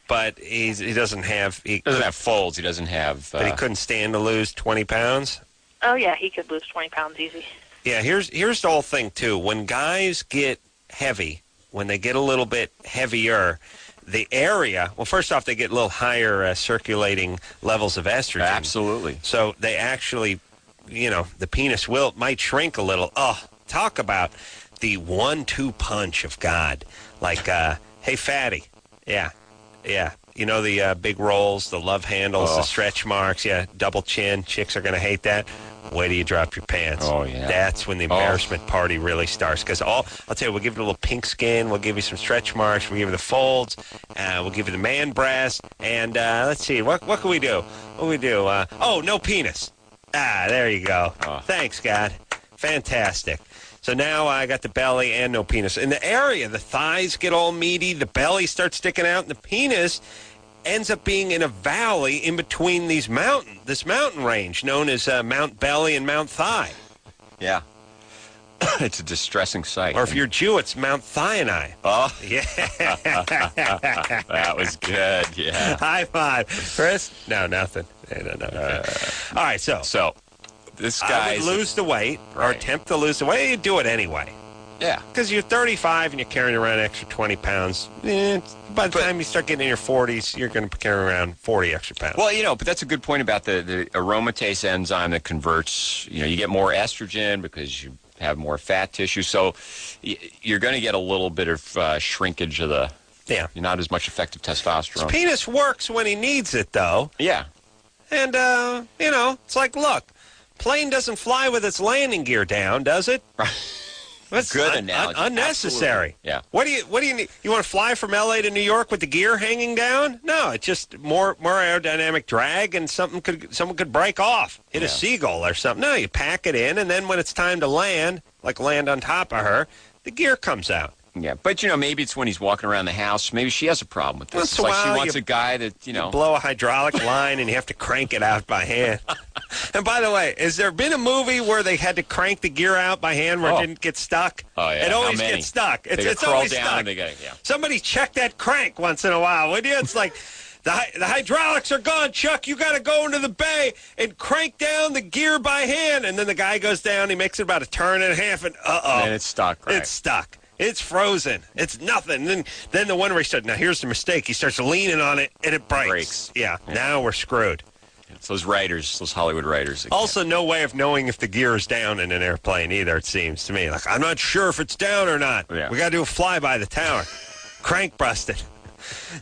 but he doesn't have... He doesn't have folds. He doesn't have... But he couldn't stand to lose 20 pounds? Oh, yeah, he could lose 20 pounds easy. Yeah, here's the whole thing, too. When guys get heavy, when they get a little bit heavier, the area... Well, first off, they get a little higher circulating levels of estrogen. Absolutely. So they actually, the penis might shrink a little. Oh, talk about the 1-2 punch of God. Like, hey, fatty. Yeah. The big rolls, the love handles, the stretch marks. Yeah, double chin. Chicks are going to hate that. Wait till you drop your pants. Oh, yeah. That's when the embarrassment party really starts. Because I'll tell you, we'll give you a little pink skin. We'll give you some stretch marks. We'll give you the folds. We'll give you the man breast. And let's see, what can we do? What do we do? No penis. There you go. Thanks, God. Fantastic. So now I got the belly and no penis. In the area, the thighs get all meaty, the belly starts sticking out, and the penis ends up being in a valley in between this mountain range known as Mount Belly and Mount Thigh. Yeah. It's a distressing sight. Or if you're Jew, it's Mount Thionai. Oh. Yeah. That was good, yeah. High five. Chris? No, nothing. No. All right, so this guy would lose the weight or attempt to lose the weight. You do it anyway. Yeah. Because you're 35 and you're carrying around an extra 20 pounds. By the time you start getting in your 40s, you're going to carry around 40 extra pounds. Well, but that's a good point about the aromatase enzyme that converts, you get more estrogen because you have more fat tissue. So you're going to get a little bit of shrinkage of the... Yeah. Not as much effective testosterone. His penis works when he needs it, though. Yeah. And, it's like, look, plane doesn't fly with its landing gear down, does it? That's good analogy. Unnecessary. Absolutely. Yeah. What do you need? You want to fly from L.A. to New York with the gear hanging down? No, it's just more aerodynamic drag, and someone could break off, hit a seagull or something. No, you pack it in, and then when it's time to land, like land on top of her, the gear comes out. Yeah, but, maybe it's when he's walking around the house. Maybe she has a problem with this. Once It's in a like she while, wants you- a guy that, blow a hydraulic line and you have to crank it out by hand. And by the way, has there been a movie where they had to crank the gear out by hand where it didn't get stuck? Oh, yeah. It How always many? gets stuck. They It's crawl always down stuck. and they get it, yeah. Somebody check that crank once in a while, would you? It's like, the hydraulics are gone, Chuck. You got to go into the bay and crank down the gear by hand. And then the guy goes down. He makes it about a turn and a half, and And it's stuck, right? It's stuck. It's frozen. It's nothing. And then the one where he starts, now here's the mistake. He starts leaning on it, and it breaks. Yeah, now we're screwed. It's those writers, those Hollywood writers. Also, no way of knowing if the gear is down in an airplane either, it seems to me. Like, I'm not sure if it's down or not. Yeah. We got to do a flyby the tower. Crank busted.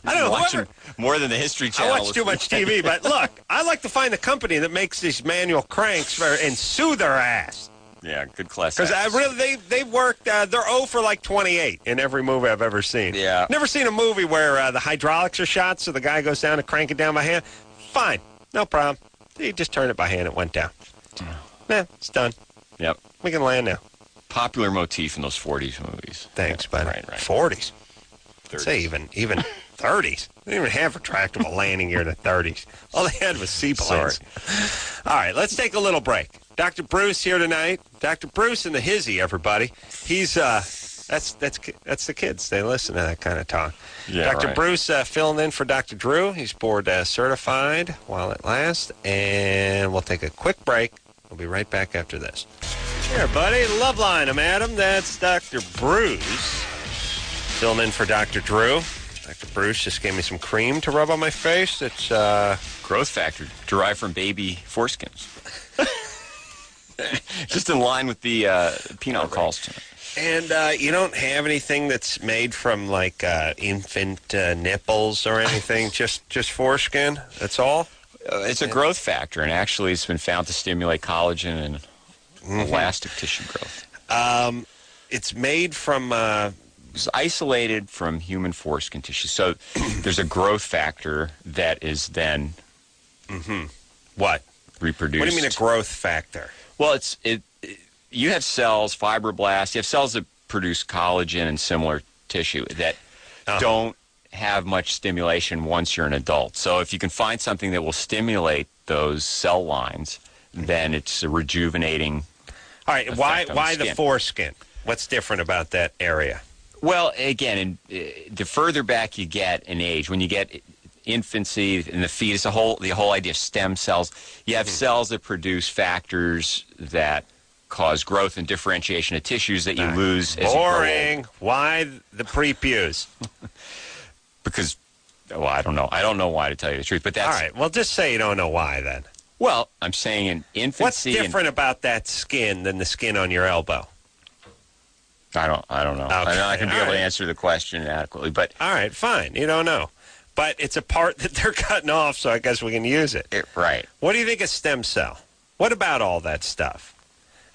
I don't know. Watching whoever- more than the History I Channel. watch too much TV, but look, I like to find the company that makes these manual cranks and sue their ass. Yeah, good class. Because they've worked, they're 0 for like 28 in every movie I've ever seen. Yeah. Never seen a movie where the hydraulics are shot, so the guy goes down to crank it down by hand. Fine, no problem. He just turned it by hand, it went down. It's done. Yep. We can land now. Popular motif in those 40s movies. Thanks, Yeah, buddy. Right. 40s. 30s. Say even 30s. They didn't even have retractable landing gear in the 30s. All they had was seaplanes. All right, let's take a little break. Dr. Bruce here tonight. Dr. Bruce and the Hizzy, everybody. He's that's the kids. They listen to that kind of talk. Yeah, Dr. right. Bruce filling in for Dr. Drew. He's board certified while it lasts, and we'll take a quick break. We'll be right back after this. Here, buddy. Loveline. I'm Adam. That's Dr. Bruce. Filling in for Dr. Drew. Dr. Bruce just gave me some cream to rub on my face. It's Growth factor derived from baby foreskins. Just in line with the penile calls tonight. and you don't have anything that's made from like infant nipples or anything. just foreskin. That's all. It's a growth factor, and actually it's been found to stimulate collagen and elastic tissue growth. It's made from. It's isolated from human foreskin tissue. So there's a growth factor that is then What? reproduced. What do you mean a growth factor? Well, you have cells, fibroblasts. You have cells that produce collagen and similar tissue that don't have much stimulation once you're an adult. So if you can find something that will stimulate those cell lines, then it's a rejuvenating. All right. Effect on Why the the skin. foreskin? What's different about that area? Well, again, the further back you get in age, when you get infancy and the fetus, the whole idea of stem cells, you have cells that produce factors that cause growth and differentiation of tissues that you lose as you grow Boring. older. Why the prepuce? Because, I don't know. I don't know why, to tell you the truth. But that's All right. Well, just say you don't know why then. Well, I'm saying in infancy. What's different about that skin than the skin on your elbow? I don't know. Okay, I'm not going to be all able to right. answer the question adequately. But All right, fine. You don't know. But it's a part that they're cutting off, so I guess we can use it. right. What do you think of stem cell? What about all that stuff?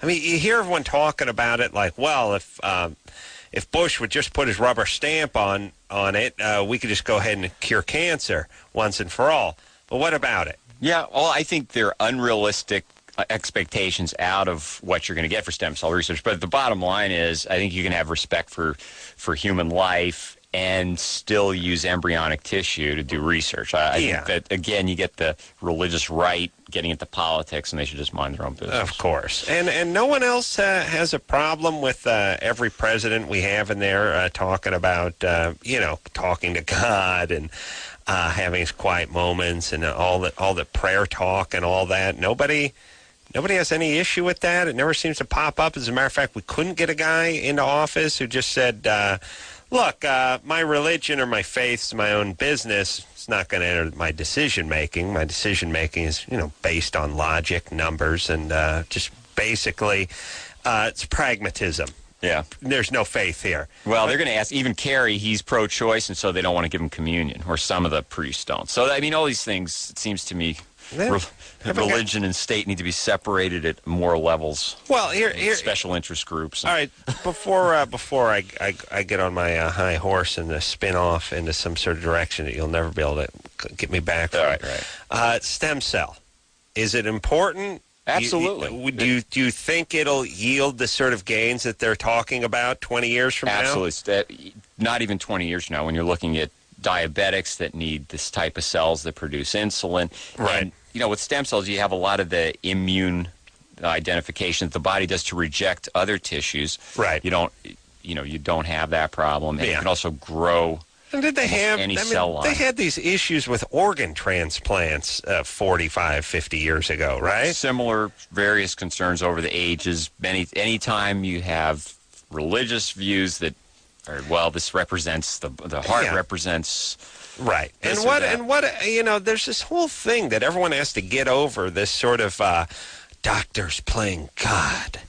I mean, you hear everyone talking about it like, well, if Bush would just put his rubber stamp on it, we could just go ahead and cure cancer once and for all. But what about it? Yeah, well, I think they're unrealistic expectations out of what you're going to get for stem cell research. But the bottom line is, I think you can have respect for human life and still use embryonic tissue to do research. I think that, again, you get the religious right getting into politics, and they should just mind their own business. Of course. And no one else has a problem with every president we have in there talking about, talking to God and having his quiet moments and all the prayer talk and all that. Nobody has any issue with that. It never seems to pop up. As a matter of fact, we couldn't get a guy into office who just said, look, my religion or my faith's my own business. It's not going to enter my decision-making. My decision-making is, based on logic, numbers, and just basically it's pragmatism. Yeah. There's no faith here. Well, they're going to ask, even Kerry, he's pro-choice, and so they don't want to give him communion, or some of the priests don't. So, I mean, all these things, it seems to me, religion and state need to be separated at more levels. Well, here Special interest groups. all right, before I get on my high horse and spin off into some sort of direction that you'll never be able to get me back from. All right. Stem cell. Is it important Absolutely. Do you think it'll yield the sort of gains that they're talking about 20 years from now? Absolutely. Not even 20 years from now, when you're looking at diabetics that need this type of cells that produce insulin. Right. And, with stem cells, you have a lot of the immune identification that the body does to reject other tissues. Right. You don't have that problem. And Yeah. you can also grow And did they have any cell line. They had these issues with organ transplants 45, 50 years ago, right? Similar various concerns over the ages. Anytime you have religious views that are, this represents the heart represents Right. this And or what that. and what there's this whole thing that everyone has to get over, this sort of doctors playing God.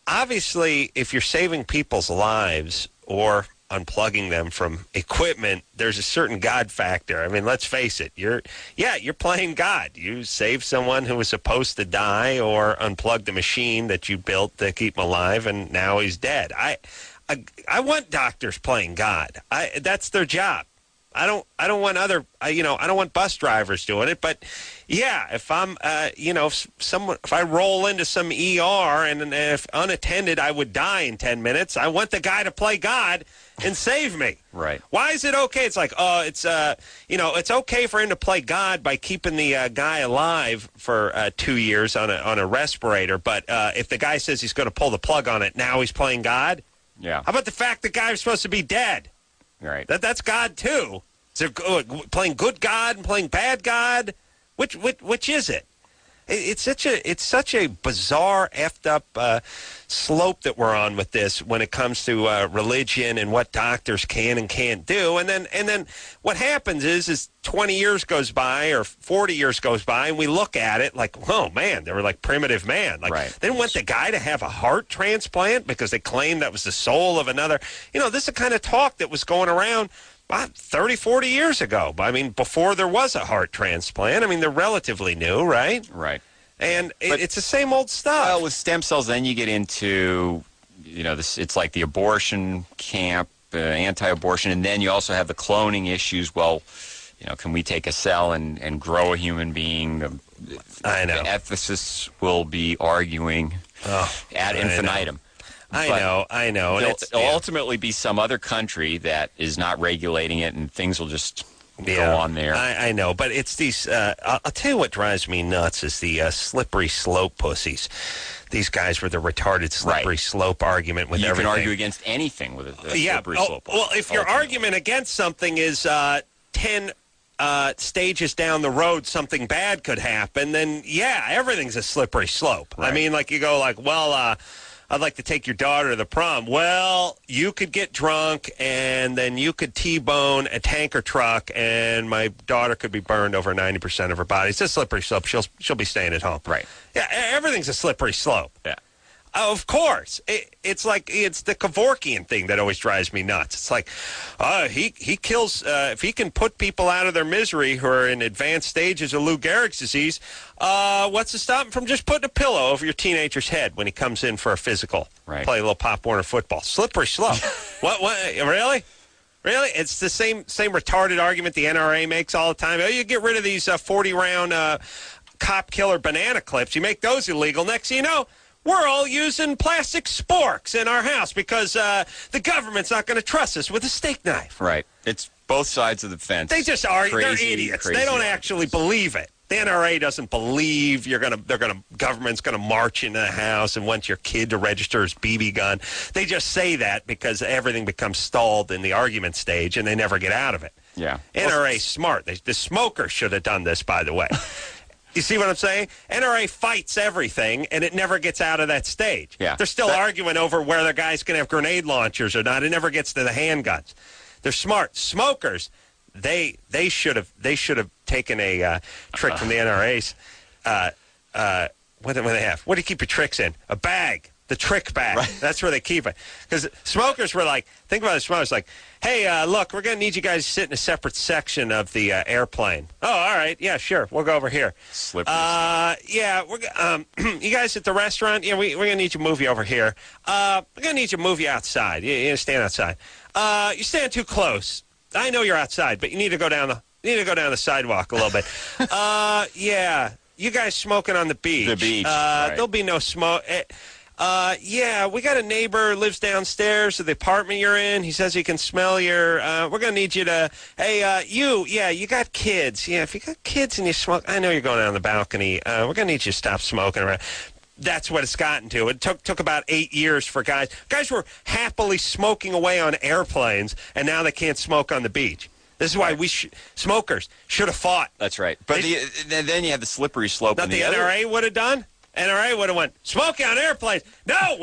Obviously, if you're saving people's lives or unplugging them from equipment, there's a certain God factor. I mean, let's face it. You're playing God. You saved someone who was supposed to die, or unplugged a machine that you built to keep him alive, and now he's dead. I want doctors playing God. That's their job. I don't want I don't want bus drivers doing it, but yeah, if I'm, if I roll into some ER and if unattended, I would die in 10 minutes. I want the guy to play God and save me. Right. Why is it okay? It's like, it's okay for him to play God by keeping the guy alive for 2 years on a respirator. But if the guy says he's going to pull the plug on it, now he's playing God. Yeah. How about the fact the guy was supposed to be dead? Right. That's God too. Is it playing good God and playing bad God? Which is it? It's such a bizarre, effed up slope that we're on with this when it comes to religion and what doctors can and can't do. And then what happens is 20 years goes by or 40 years goes by, and we look at it like, oh man, they were like primitive man. Like Right. They didn't want the guy to have a heart transplant because they claimed that was the soul of another. This is the kind of talk that was going around 30, 40 years ago. I mean, before there was a heart transplant. I mean, they're relatively new, right? Right. And it's the same old stuff. Well, with stem cells, then you get into, this. It's like the abortion camp, anti-abortion, and then you also have the cloning issues. Well, can we take a cell and grow a human being? I know. The ethicists will be arguing ad infinitum. I know. And It'll ultimately be some other country that is not regulating it, and things will just go on there. I know, but it's these. I'll tell you what drives me nuts is the slippery slope pussies. These guys with the retarded slippery slope argument with everything. You can argue against anything with a slippery slope. Well, if your argument against something is 10 stages down the road, something bad could happen, then everything's a slippery slope. Right. I mean, like you go like, well, I'd like to take your daughter to the prom. Well, you could get drunk, and then you could T-bone a tanker truck, and my daughter could be burned over 90% of her body. It's a slippery slope. She'll be staying at home. Right. Yeah, everything's a slippery slope. Yeah. Of course. It's like it's the Kevorkian thing that always drives me nuts. It's like, he kills, if he can put people out of their misery who are in advanced stages of Lou Gehrig's disease, what's to stop him from just putting a pillow over your teenager's head when he comes in for a physical? Right. Play a little Pop Warner football. Slippery slope. What, really? Really? It's the same retarded argument the NRA makes all the time. Oh, you get rid of these 40-round cop killer banana clips. You make those illegal. Next thing you know, we're all using plastic sporks in our house because the government's not going to trust us with a steak knife. Right. It's both sides of the fence. They just are. They're Crazy, idiots. crazy They don't arguments. actually believe it. The NRA doesn't believe government's going to march into the house and want your kid to register his BB gun. They just say that because everything becomes stalled in the argument stage and they never get out of it. Yeah. NRA's smart. The smokers should have done this, by the way. You see what I'm saying? NRA fights everything, and it never gets out of that stage. Yeah. They're still arguing over whether the guy's going to have grenade launchers or not. It never gets to the handguns. They're smart. Smokers, they should have taken a trick from the NRA's. What do they have? What do you keep your tricks in? A bag. The trick bag. Right. That's where they keep it. Because smokers were like, think about the smokers, like, hey, look, we're going to need you guys to sit in a separate section of the airplane. Oh, all right. Yeah, sure. We'll go over here. Slippery. Yeah, you guys at the restaurant? Yeah, we're going to need you to move you over here. We're going to need you to move you outside. You stand outside. You're standing too close. I know you're outside, but you need to go down the sidewalk a little bit. Yeah. you guys smoking on the beach. The beach, right. There'll be no smoke. Yeah, we got a neighbor lives downstairs of the apartment you're in. He says he can smell your, we're going to need you to, hey, you got kids. Yeah, if you got kids and you smoke, I know you're going out on the balcony. We're going to need you to stop smoking around. That's what it's gotten to. It took about 8 years for guys. Guys were happily smoking away on airplanes, and now they can't smoke on the beach. This is why smokers should have fought. That's right. But then you have the slippery slope. That the NRA would have done? NRA would have went, smoking on airplanes. No,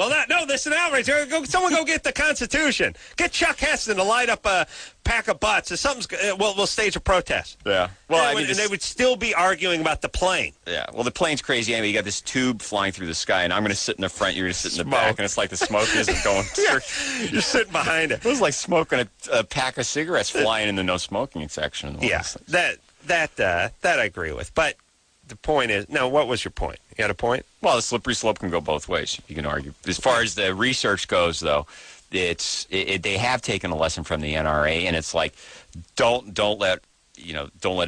this is an outrage. Someone go get the Constitution. Get Chuck Heston to light up a pack of butts. If something's, we'll stage a protest. Yeah. Well, and they would still be arguing about the plane. Yeah. Well, the plane's crazy anyway. You got this tube flying through the sky, and I'm going to sit in the front. You're going to sit in the back, and it's like the smoke isn't going through. You're sitting behind it. It was like smoking a pack of cigarettes flying in the no smoking section. Yeah. That I agree with, but. The point is, now, what was your point? You had a point? Well, the slippery slope can go both ways. You can argue. As far as the research goes, though, they have taken a lesson from the NRA, and it's like, don't let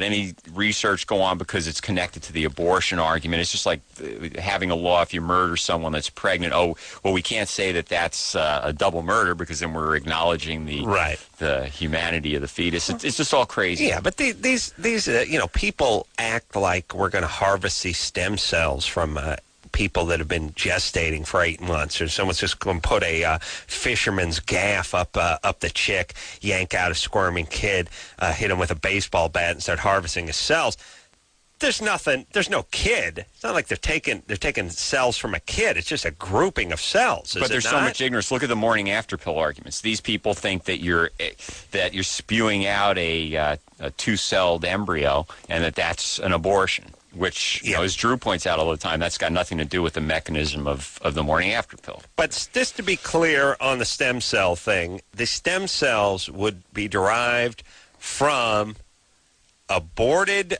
any research go on because it's connected to the abortion argument. It's just like having a law if you murder someone that's pregnant. Oh, well, we can't say that that's a double murder because then we're acknowledging the humanity of the fetus. It's just all crazy. Yeah, but these people act like we're going to harvest these stem cells from people that have been gestating for 8 months, or someone's just going to put a fisherman's gaff up the chick, yank out a squirming kid, hit him with a baseball bat, and start harvesting his cells. There's no kid. It's not like they're taking cells from a kid. It's just a grouping of cells. But there's so much ignorance. Look at the morning after pill arguments. These people think that you're spewing out a two-celled embryo and that's an abortion. Which, as Drew points out all the time, that's got nothing to do with the mechanism of the morning after pill. But just to be clear on the stem cell thing, the stem cells would be derived from aborted,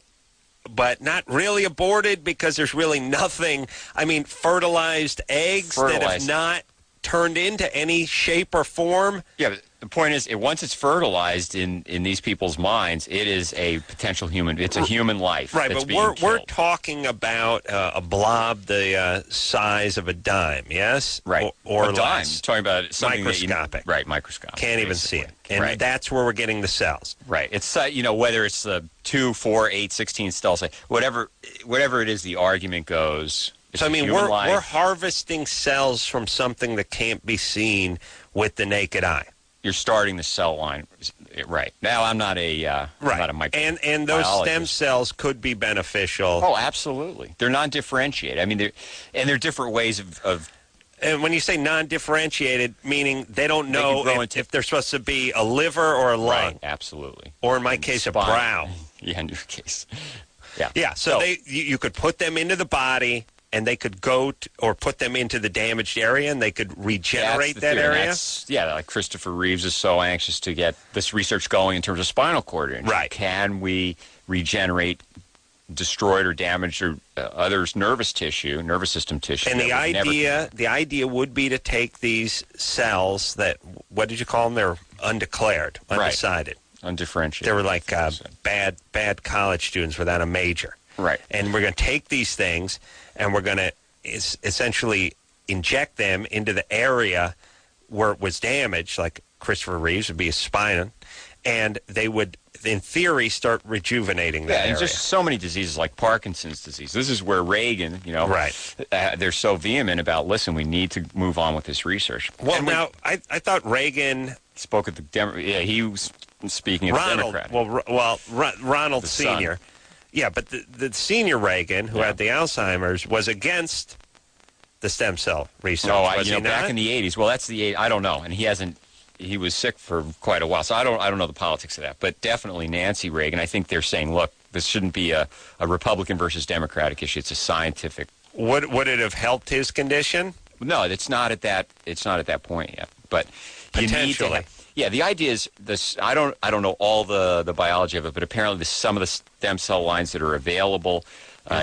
but not really aborted because there's really nothing. I mean, fertilized eggs that have not turned into any shape or form. Yeah, but the point is, once it's fertilized in these people's minds, it is a potential human. It's a human life. Right, that's but we're talking about a blob the size of a dime, yes? Right, or a dime. less. You're talking about something microscopic. Right, microscopic. Can't even see it. And that's where we're getting the cells. Right. It's, whether it's 2, 4, 8, 16 cells, whatever it is, the argument goes. So, I mean, we're harvesting cells from something that can't be seen with the naked eye. You're starting the cell line, right? Now, I'm not a microbiologist. And those stem cells could be beneficial. Oh, absolutely. They're non-differentiated. I mean, they're different ways of. And when you say non-differentiated, meaning they don't know if they're supposed to be a liver or a lung. Right, absolutely. Or in my case, a brow. Yeah, in your case. Yeah. Yeah. So you could put them into the body. And they could or put them into the damaged area, and they could regenerate that area? Like Christopher Reeves is so anxious to get this research going in terms of spinal cord injury. Right. Can we regenerate destroyed or damaged or other nervous system tissue? And the idea would be to take these cells that, what did you call them? They're undeclared, undecided. Right. Undifferentiated. They were like bad college students without a major. Right. And we're going to take these things, and we're going to essentially inject them into the area where it was damaged, like Christopher Reeves would be a spine, and they would, in theory, start rejuvenating that area. And just so many diseases like Parkinson's disease. This is where Reagan, they're so vehement about, listen, we need to move on with this research. Well, I thought Reagan spoke at the he was speaking at the Democrat. Ronald Sr. Yeah, but the senior Reagan, who had the Alzheimer's, was against the stem cell research. Back in the 80s. Well, that's the 80s. I don't know, and he was sick for quite a while, so I don't know the politics of that. But definitely Nancy Reagan. I think they're saying, look, this shouldn't be a Republican versus Democratic issue. It's a scientific. Would it have helped his condition? No, it's not at that point yet. But potentially. The idea is this. I don't know all the biology of it, but apparently some of the stem cell lines that are available,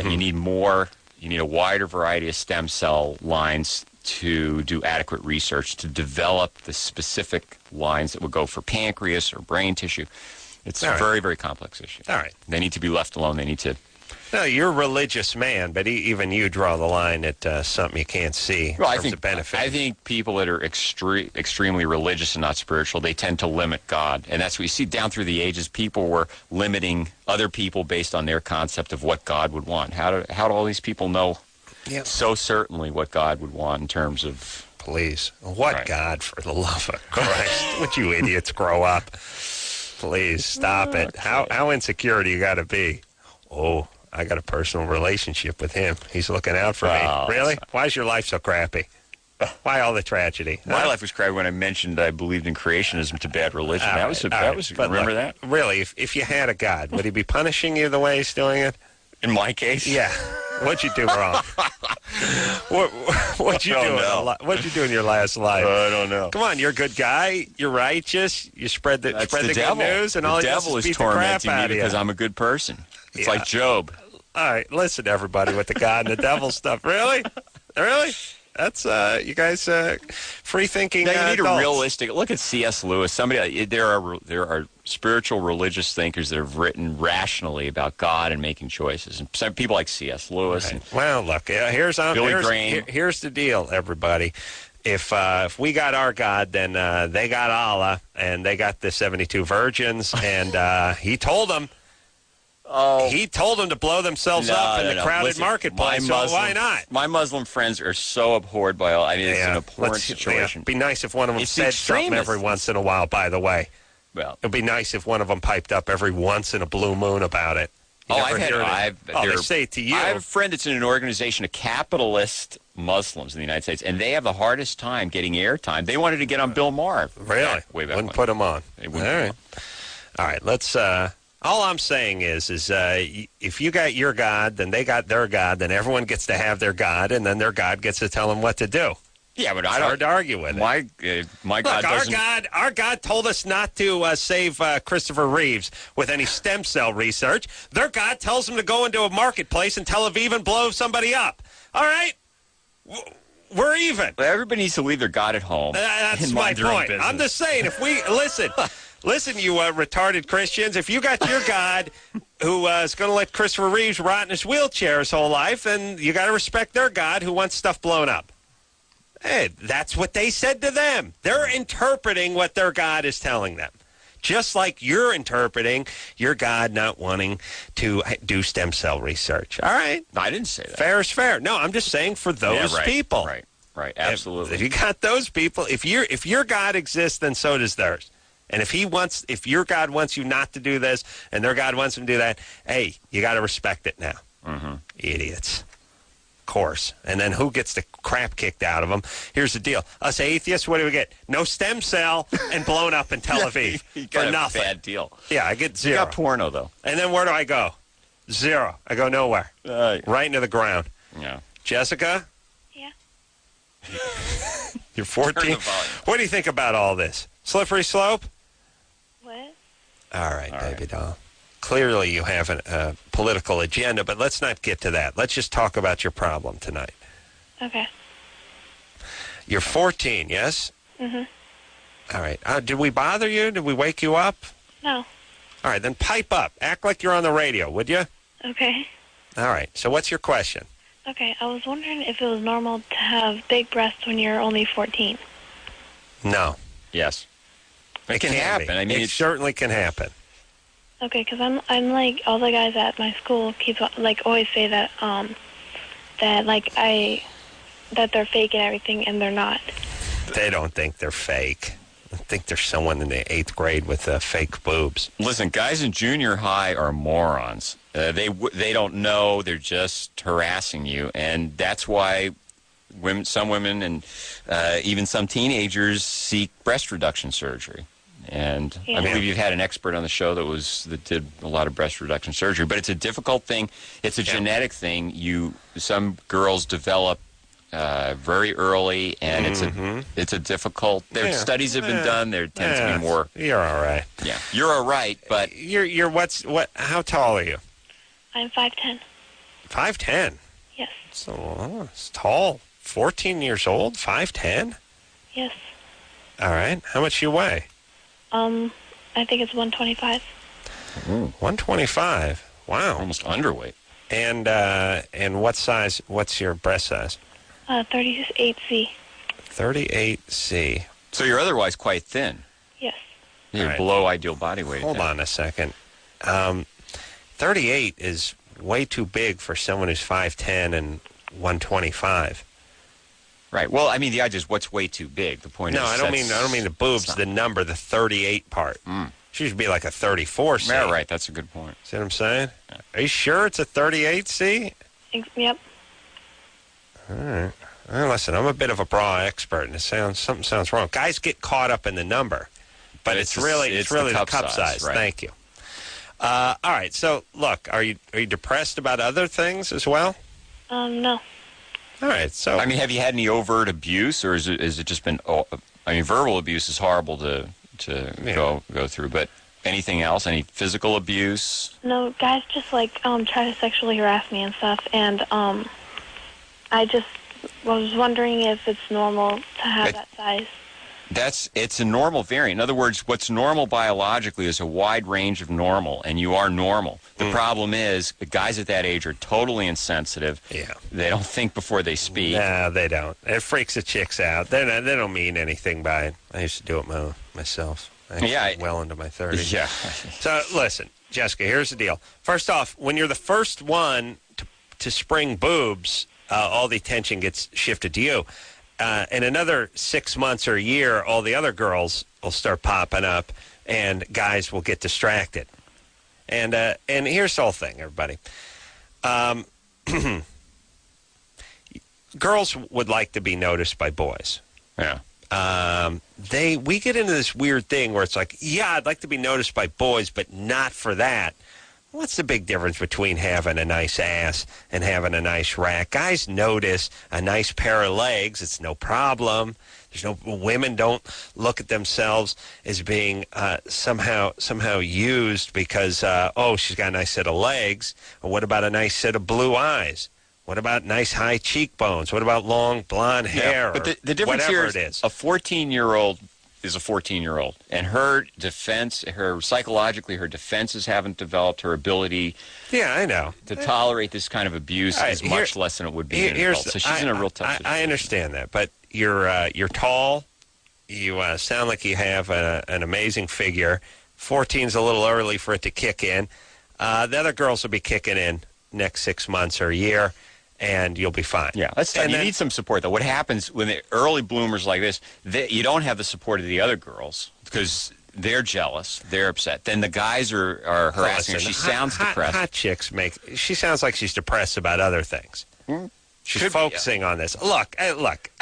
you need more. You need a wider variety of stem cell lines to do adequate research to develop the specific lines that would go for pancreas or brain tissue. It's a very, very complex issue. All right. They need to be left alone. They need to No, you're a religious man, but even you draw the line at something you can't see in terms of benefit. I think people that are extremely religious and not spiritual, they tend to limit God. And that's what you see down through the ages. People were limiting other people based on their concept of what God would want. How do all these people know so certainly what God would want in terms of... Please. What God, for the love of Christ? Would you idiots grow up? Please, stop it. How insecure do you got to be? Oh, I got a personal relationship with him. He's looking out for me. Really? Why is your life so crappy? Why all the tragedy? My life was crappy when I mentioned I believed in creationism to bad religion. Remember that? Really, if you had a God, would he be punishing you the way he's doing it? In my case? Yeah. What'd you do wrong? What'd you do? What'd you do in your last life? I don't know. Come on, you're a good guy. You're righteous. You spread the good news, and all the devil is tormenting me because I'm a good person. It's like Job. All right, listen, everybody, with the God and the devil stuff. Really? That's you guys free thinking. Now you need adults. a realistic look at C.S. Lewis. There are spiritual religious thinkers that have written rationally about God and making choices. And some people like C.S. Lewis. Right. Well, look, here's the deal, everybody. If we got our God, then they got Allah, and they got the 72 virgins, and he told them. He told them to blow themselves up in the crowded marketplace, so why not? My Muslim friends are so abhorred by all. I mean, it's an abhorrent situation. It'd be nice if one of them said something every once in a while, by the way. Well, it'd be nice if one of them piped up every once in a blue moon about it. They say it to you. I have a friend that's in an organization of capitalist Muslims in the United States, and they have the hardest time getting airtime. They wanted to get on Bill Maher. Really? Wouldn't put him on. All right, let's... all I'm saying is if you got your God, then they got their God, then everyone gets to have their God, and then their God gets to tell them what to do. Yeah, but it's hard to argue with it. My God doesn't... Our God told us not to save Christopher Reeves with any stem cell research. Their God tells them to go into a marketplace in Tel Aviv and blow somebody up. All right? We're even. Well, everybody needs to leave their God at home. That's my point. I'm just saying, if we... Listen, you retarded Christians, if you got your God who is going to let Christopher Reeves rot in his wheelchair his whole life, then you got to respect their God who wants stuff blown up. Hey, that's what they said to them. They're interpreting what their God is telling them. Just like you're interpreting your God not wanting to do stem cell research. All right? No, I didn't say that. Fair is fair. No, I'm just saying for those people. Right, absolutely. If you got those people, if your God exists, then so does theirs. And if your God wants you not to do this, and their God wants them to do that, hey, you got to respect it now. Mm-hmm. Idiots. Of course. And then who gets the crap kicked out of them? Here's the deal. Us atheists, what do we get? No stem cell and blown up in Tel Aviv. You got for a nothing. bad deal. Yeah, I get 0. You got porno, though. And then where do I go? 0. I go nowhere. Right into the ground. Yeah. Jessica? Yeah. You're 14? What do you think about all this? Slippery slope? What? All right, baby doll. Clearly you have a political agenda, but let's not get to that. Let's just talk about your problem tonight. Okay. You're 14, yes? Mm-hmm. All right. Did we bother you? Did we wake you up? No. All right, then pipe up. Act like you're on the radio, would you? Okay. All right. So what's your question? Okay, I was wondering if it was normal to have big breasts when you're only 14. No. Yes. It can happen. I mean, it certainly can happen. Okay, because I'm like all the guys at my school keep always say that that they're fake and everything, and they're not. They don't think they're fake. I think there's someone in the 8th grade with fake boobs. Listen, guys in junior high are morons. They don't know. They're just harassing you, and that's why some women and even some teenagers seek breast reduction surgery. And I believe you've had an expert on the show that did a lot of breast reduction surgery. But it's a difficult thing. It's a genetic thing. Some girls develop very early, and it's a difficult. Studies have been done. There tends to be more. You're all right. Yeah, you're all right. But you're what? How tall are you? I'm 5'10". 5'10". Yes. So it's tall. 14 years old. 5'10". Yes. All right. How much you weigh? I think it's 125. 125. Wow. Almost underweight. And what size? What's your breast size? 38C. 38C. So you're otherwise quite thin. Yes. You're All right. below ideal body weight. Hold on a second. 38 is way too big for someone who's 5'10 and 125. Right. Well, I mean, the idea is what's way too big. The point No, is, I don't mean the boobs. The number, the 38 part. She should be like a 34C. Yeah, right. That's a good point. See what I'm saying? Are you sure it's a 38C? Yep. All right. Well, listen, I'm a bit of a bra expert, and something sounds wrong. Guys get caught up in the number, but it's really the cup size. Right. Thank you. All right. So, look, are you depressed about other things as well? No. All right. So, I mean, have you had any overt abuse, or is it just been? I mean, verbal abuse is horrible to go through, but anything else? Any physical abuse? No, guys just like try to sexually harass me and stuff, and I just was wondering if it's normal to have that size. It's a normal variant. In other words, what's normal biologically is a wide range of normal, and you are normal. The problem is the guys at that age are totally insensitive. Yeah. They don't think before they speak. No, they don't. It freaks the chicks out. They don't mean anything by it. I used to do it myself. Well into my 30s. Yeah. So, listen, Jessica, here's the deal. First off, when you're the first one to spring boobs, all the attention gets shifted to you. In another 6 months or a year, all the other girls will start popping up, and guys will get distracted. And here's the whole thing, everybody. Girls would like to be noticed by boys. Yeah. We get into this weird thing where it's like, yeah, I'd like to be noticed by boys, but not for that. What's the big difference between having a nice ass and having a nice rack? Guys notice a nice pair of legs. It's no problem. Women don't look at themselves as being somehow used because, she's got a nice set of legs. Or what about a nice set of blue eyes? What about nice high cheekbones? What about long blonde hair? But the difference here is a 14-year-old is a 14-year-old, and her psychologically, her defenses haven't developed. Her ability, I know, to tolerate this kind of abuse is much less than it would be in an adult. So she's in a real tough situation. I understand that, but you're tall. You sound like you have an amazing figure. 14's a little early for it to kick in. The other girls will be kicking in next 6 months or a year, and you'll be fine. Yeah, that's tough. You need some support, though. What happens when the early bloomers like this, you don't have the support of the other girls because they're jealous, they're upset. Then the guys are harassing her. She sounds depressed. Hot chicks she sounds like she's depressed about other things. She's focusing on this. Look.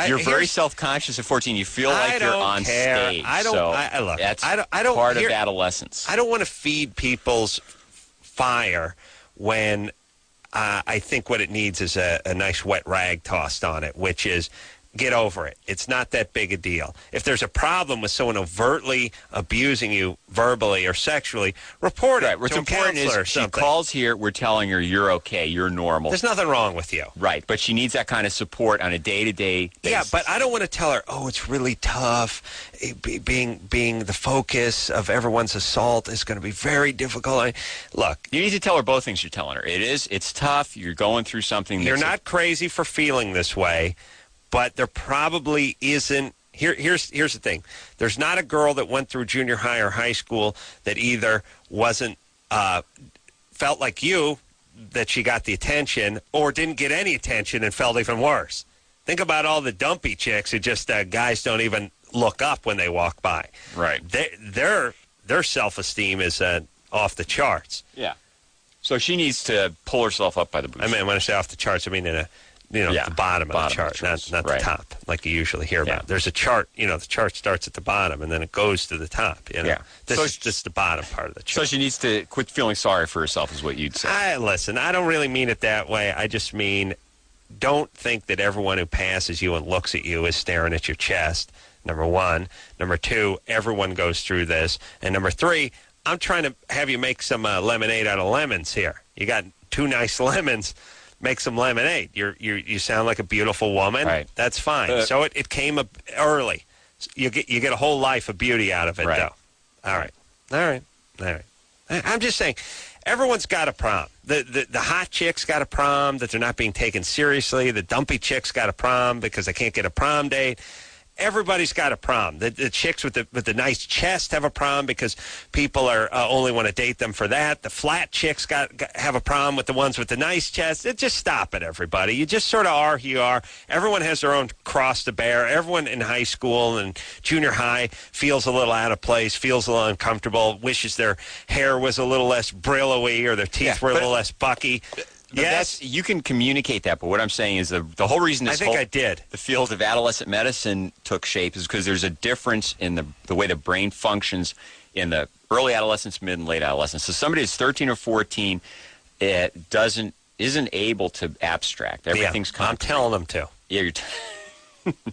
You're very self-conscious at 14. You feel like you're on stage. That's part of adolescence. I don't want to feed people's fire when I think what it needs is a nice wet rag tossed on it, which is get over it. It's not that big a deal. If there's a problem with someone overtly abusing you verbally or sexually, report it What's to a important counselor or is she something. calls here, we're telling her you're okay, you're normal. There's nothing wrong with you. Right, but she needs that kind of support on a day-to-day basis. Yeah, but I don't want to tell her, it's really tough. Being the focus of everyone's assault is going to be very difficult. Look. You need to tell her both things you're telling her. It's tough, you're going through something. You're not crazy for feeling this way, but there probably isn't. Here's the thing. There's not a girl that went through junior high or high school that either wasn't felt like you, that she got the attention, or didn't get any attention and felt even worse. Think about all the dumpy chicks who just guys don't even look up when they walk by. Right. Their self-esteem is off the charts. Yeah. So she needs to pull herself up by the bootstraps. I mean, when I say off the charts, I mean in the bottom of the chart, not the top, like you usually hear about. There's a chart, the chart starts at the bottom, and then it goes to the top. Yeah. This is just the bottom part of the chart. So she needs to quit feeling sorry for herself is what you'd say. Listen, I don't really mean it that way. I just mean don't think that everyone who passes you and looks at you is staring at your chest, number one. Number two, everyone goes through this. And number three, I'm trying to have you make some lemonade out of lemons here. You got 2 nice lemons. Make some lemonade. You sound like a beautiful woman. Right. That's fine. So it came up early. You get a whole life of beauty out of it, right. though. All right. I'm just saying, Everyone's got a problem. The hot chick's got a problem that they're not being taken seriously. The dumpy chick's got a problem because they can't get a prom date. Everybody's got a problem. The chicks with the nice chest have a problem because people are only want to date them for that. The flat chicks have a problem with the ones with the nice chest. Just stop it, everybody. You just sort of are who you are. Everyone has their own cross to bear. Everyone in high school and junior high feels a little out of place, feels a little uncomfortable, wishes their hair was a little less brillowy or their teeth were a little less bucky. Yes, you can communicate that, but what I'm saying is the whole reason the field of adolescent medicine took shape is because there's a difference in the way the brain functions in the early adolescence, mid and late adolescence. So somebody who's 13 or 14 isn't able to abstract. Everything's I'm telling them to. Yeah,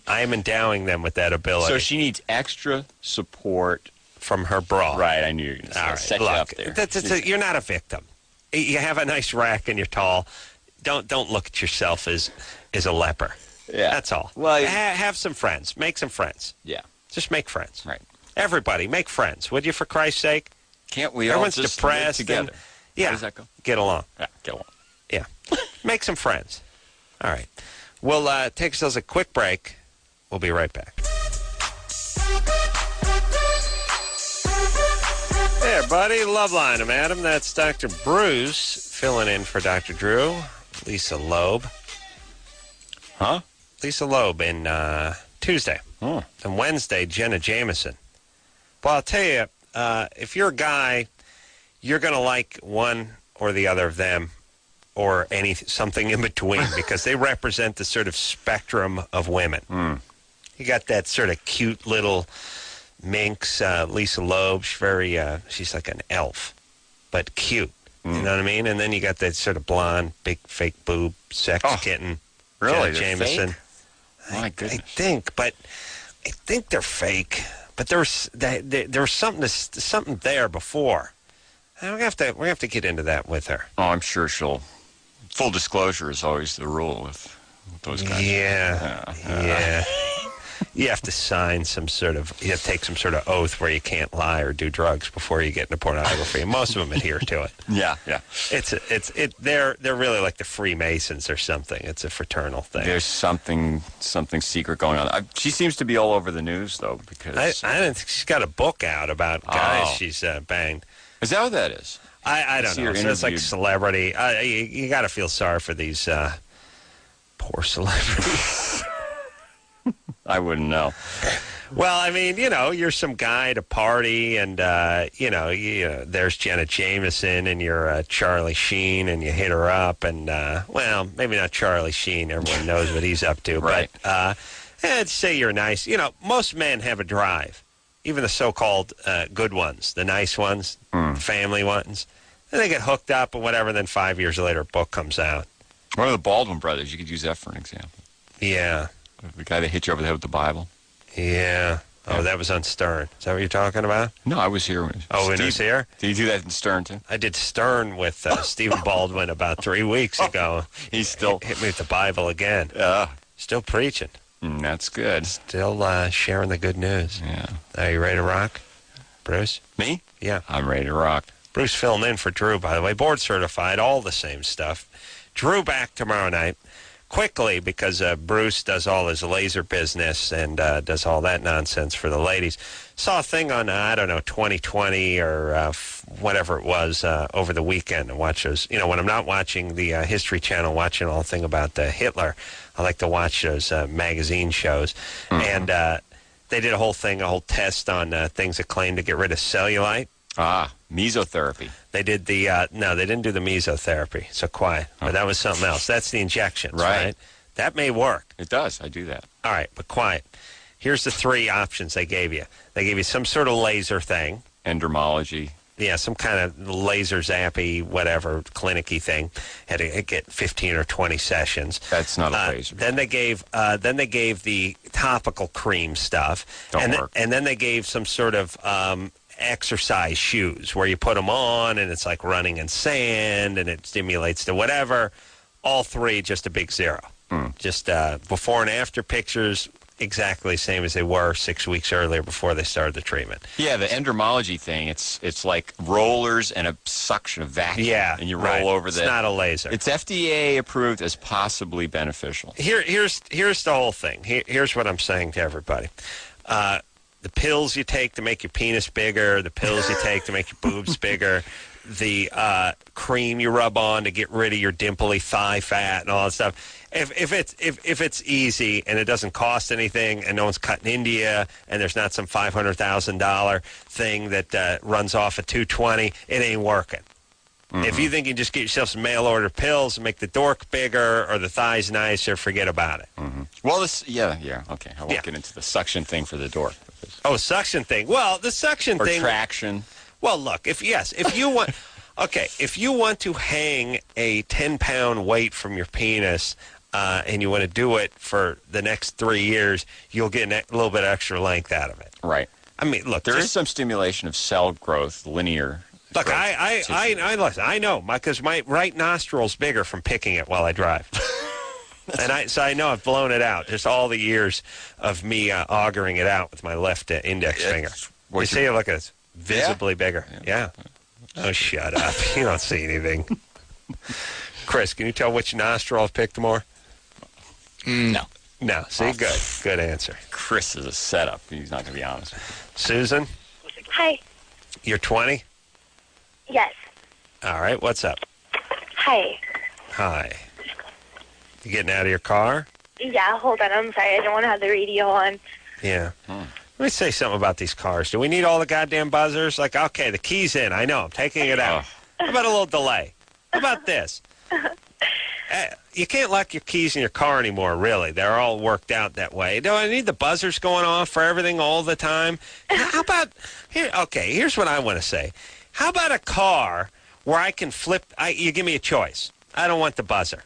I am endowing them with that ability. So she needs extra support from her bra. Right, I knew you were going to say. All right, set look, you up there. You're not a victim. You have a nice rack and you're tall. Don't look at yourself as a leper. Yeah, that's all. Well, have some friends. Make some friends. Yeah, just make friends. Right. Everybody, make friends. Would you, for Christ's sake? Can't we Everyone's all just depressed live together? Yeah. How does that go? Get along. Yeah, get along. Yeah. Make some friends. All right. We'll take ourselves a quick break. We'll be right back. Hey, everybody. Loveline. I'm Adam. That's Dr. Bruce filling in for Dr. Drew. Lisa Loeb. Huh? Lisa Loeb in Tuesday. Oh. And Wednesday, Jenna Jameson. Well, I'll tell you, if you're a guy, you're going to like one or the other of them or something in between because they represent the sort of spectrum of women. Mm. You got that sort of cute little minx, Lisa Loeb. She's like an elf, but cute. You know what I mean? And then you got that sort of blonde, big fake boob, sex kitten. Really? Jenna They're Jameson. fake? My goodness. I think they're fake. But there was something there before. And we have to get into that with her. Oh, I'm sure she'll. Full disclosure is always the rule with those guys. Yeah. You have to sign you have to take some sort of oath where you can't lie or do drugs before you get into pornography. And most of them adhere to it. Yeah. They're really like the Freemasons or something. It's a fraternal thing. There's something secret going on. She seems to be all over the news though because I don't think she's got a book out about guys she's banged. Is that what that is? I don't know. So it's like celebrity. You got to feel sorry for these poor celebrities. I wouldn't know. Well, I mean, you're some guy at a party, and there's Jenna Jameson, and you're Charlie Sheen, and you hit her up, and well, maybe not Charlie Sheen. Everyone knows what he's up to, right? But say you're nice. Most men have a drive, even the so-called good ones, the nice ones, family ones. And they get hooked up or whatever. Then 5 years later, a book comes out. One of the Baldwin brothers. You could use that for an example. Yeah. The guy that hit you over the head with the Bible. Yeah. Oh, that was on Stern. Is that what you're talking about? No, I was here. When he was here? Did you do that in Stern, too? I did Stern with Stephen Baldwin about 3 weeks ago. He's still... Hit me with the Bible again. Still preaching. That's good. Still sharing the good news. Yeah. Are you ready to rock, Bruce? Me? Yeah. I'm ready to rock. Bruce filling in for Drew, by the way. Board certified, all the same stuff. Drew back tomorrow night. Quickly, because Bruce does all his laser business and does all that nonsense for the ladies. Saw a thing on, 2020 or whatever it was over the weekend. And watch those, when I'm not watching the History Channel, watching all the thing about Hitler, I like to watch those magazine shows. Mm-hmm. And they did a whole test on things that claim to get rid of cellulite. Mesotherapy. They did no, they didn't do the mesotherapy, so quiet. But that was something else. That's the injections, right? That may work. It does. I do that. All right, but quiet. Here's the 3 options they gave you. They gave you some sort of laser thing. Endermology. Yeah, some kind of laser zappy, whatever, clinicy thing. Had to get 15 or 20 sessions. That's not a laser. Then they gave the topical cream stuff. Don't work. And then they gave some sort of exercise shoes where you put them on and it's like running in sand and it stimulates to whatever. All 3 just a big 0. Just before and after pictures exactly the same as they were 6 weeks earlier before they started the treatment. Yeah, the endermology thing, it's like rollers and a suction, a vacuum. Yeah, And you roll over It's not a laser. It's FDA approved as possibly beneficial. Here's the whole thing. Here's what I'm saying to everybody. The pills you take to make your penis bigger, the pills you take to make your boobs bigger, the cream you rub on to get rid of your dimply thigh fat and all that stuff. If it's easy and it doesn't cost anything and no one's cutting into you and there's not some $500,000 thing that runs off at $220, it ain't working. Mm-hmm. If you think you can just get yourself some mail order pills and make the dork bigger or the thighs nicer, forget about it. Mm-hmm. Well, okay. I won't get into the suction thing for the dork. Oh, suction thing. Well, the suction or thing. Or traction. Well, look, if you want, okay, if you want to hang a 10-pound weight from your penis and you want to do it for the next 3 years, you'll get a little bit extra length out of it. Right. I mean, look, there is some stimulation of cell growth, linear. Look, I listen. I know because my right nostril's bigger from picking it while I drive, so I know I've blown it out. Just all the years of me augering it out with my left index finger. You see, look at it, visibly bigger. Yeah. Oh, shut up! You don't see anything. Chris, can you tell which nostril I've picked more? No. No. See, good answer. Chris is a setup. He's not going to be honest. Susan. Hi. You're 20. Yes. All right, what's up? Hi. Hi. You getting out of your car? Yeah, hold on. I'm sorry. I don't want to have the radio on. Yeah. Let me say something about these cars. Do we need all the goddamn buzzers? Like, okay, the key's in. I know. I'm taking it out. How about a little delay? How about this? You can't lock your keys in your car anymore, really. They're all worked out that way. Do I need the buzzers going off for everything all the time? How about... here's what I want to say. How about a car where I can flip... you give me a choice. I don't want the buzzer.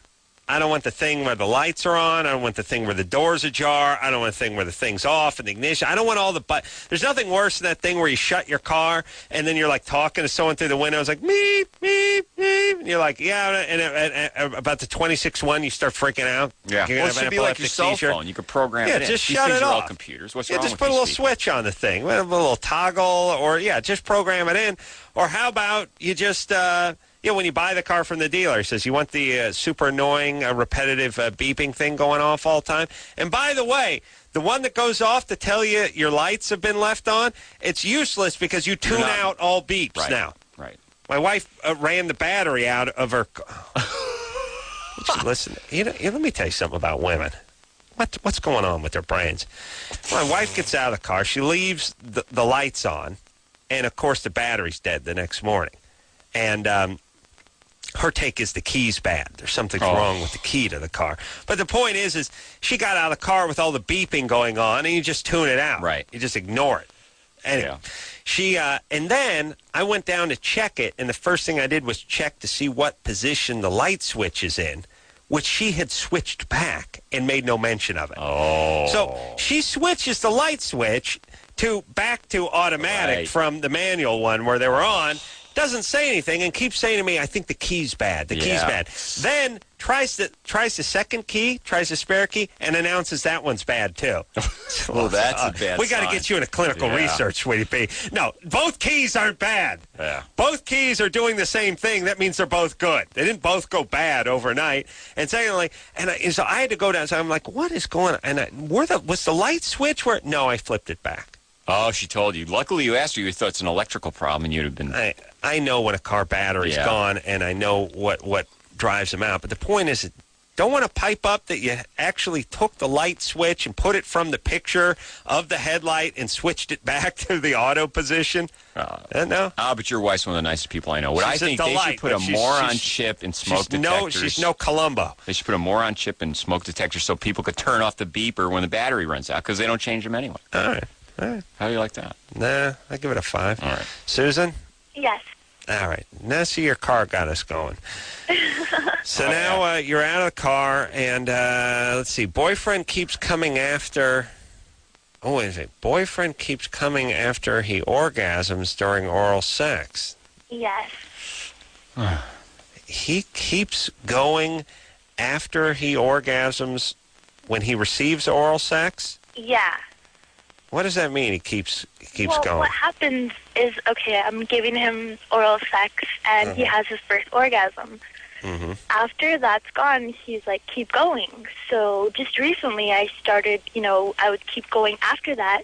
I don't want the thing where the lights are on. I don't want the thing where the door's ajar. I don't want the thing where the thing's off and the ignition. I don't want all the... There's nothing worse than that thing where you shut your car and then you're like talking to someone through the window. It's like, meep, meep, meep. And you're like, yeah. And about the 26th one, you start freaking out. Yeah. Well, it should be like your cell phone. You could program it in. Just These shut things it are off. all computers. What's wrong with just put a little switch on the thing. A little toggle or, just program it in. Or how about you just... when you buy the car from the dealer, he says you want the super annoying, repetitive beeping thing going off all the time. And by the way, the one that goes off to tell you your lights have been left on, it's useless because you tune out all beeps now. Right. My wife ran the battery out of her. Listen, let me tell you something about women. What's going on with their brains? My wife gets out of the car. She leaves the lights on, and of course the battery's dead the next morning. And her take is the key's bad. There's something wrong with the key to the car. But the point is she got out of the car with all the beeping going on, and you just tune it out. Right. You just ignore it. Anyway, she and then I went down to check it, and the first thing I did was check to see what position the light switch is in, which she had switched back and made no mention of it. Oh. So she switches the light switch back to automatic from the manual one where they were on. Doesn't say anything and keeps saying to me, I think the key's bad. The key's bad. Then tries the second key, tries the spare key, and announces that one's bad, too. Well, that's a bad We got to get you into clinical research, Sweetie P. No, both keys aren't bad. Yeah. Both keys are doing the same thing. That means they're both good. They didn't both go bad overnight. And secondly, so I had to go down. So I'm like, what is going on? And was the light switch where? No, I flipped it back. Oh, she told you. Luckily, you asked her. You thought it's an electrical problem, and you'd have been... I know when a car battery's gone, and I know what drives them out. But the point is, don't want to pipe up that you actually took the light switch and put it from the picture of the headlight and switched it back to the auto position. No? But your wife's one of the nicest people I know. What I think they should put a moron chip in smoke detectors. She's no Columbo. They should put a moron chip in smoke detectors so people could turn off the beeper when the battery runs out, because they don't change them anyway. All right. How do you like that? Nah, I give it a 5. All right. Susan? Yes. All right. Now, see, your car got us going. So now you're out of the car, and let's see. Boyfriend keeps coming after... Oh, wait a second. Boyfriend keeps coming after he orgasms during oral sex. Yes. He keeps going after he orgasms when he receives oral sex? Yeah. What does that mean? He keeps Well, going. what happens is, okay, I'm giving him oral sex, and he has his first orgasm. Mm-hmm. After that's gone, he's like, keep going. So just recently I started, I would keep going after that,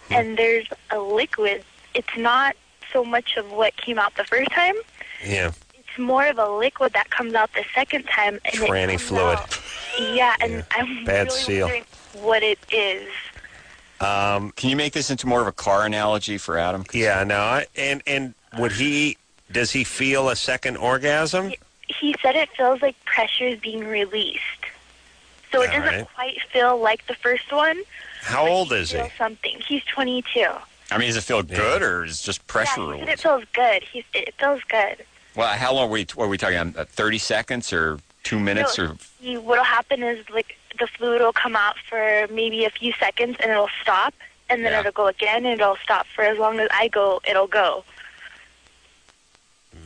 and there's a liquid. It's not so much of what came out the first time. Yeah. It's more of a liquid that comes out the second time. And Tranny it comes fluid. out. Yeah, and I'm Bad really seal. wondering what it is. Can you make this into more of a car analogy for Adam? Yeah, no, and does he feel a second orgasm? He said it feels like pressure is being released. So it All doesn't right. quite feel like the first one. How old is he? Feel something. He's 22. I mean, does it feel good or is it just pressure Yeah, he said release? it feels good. It feels good. Well, how long were we talking about? 30 seconds or 2 minutes? Or What'll happen is like the fluid will come out for maybe a few seconds and it'll stop, and then Yeah. it'll go again and it'll stop. For as long as I go, it'll go.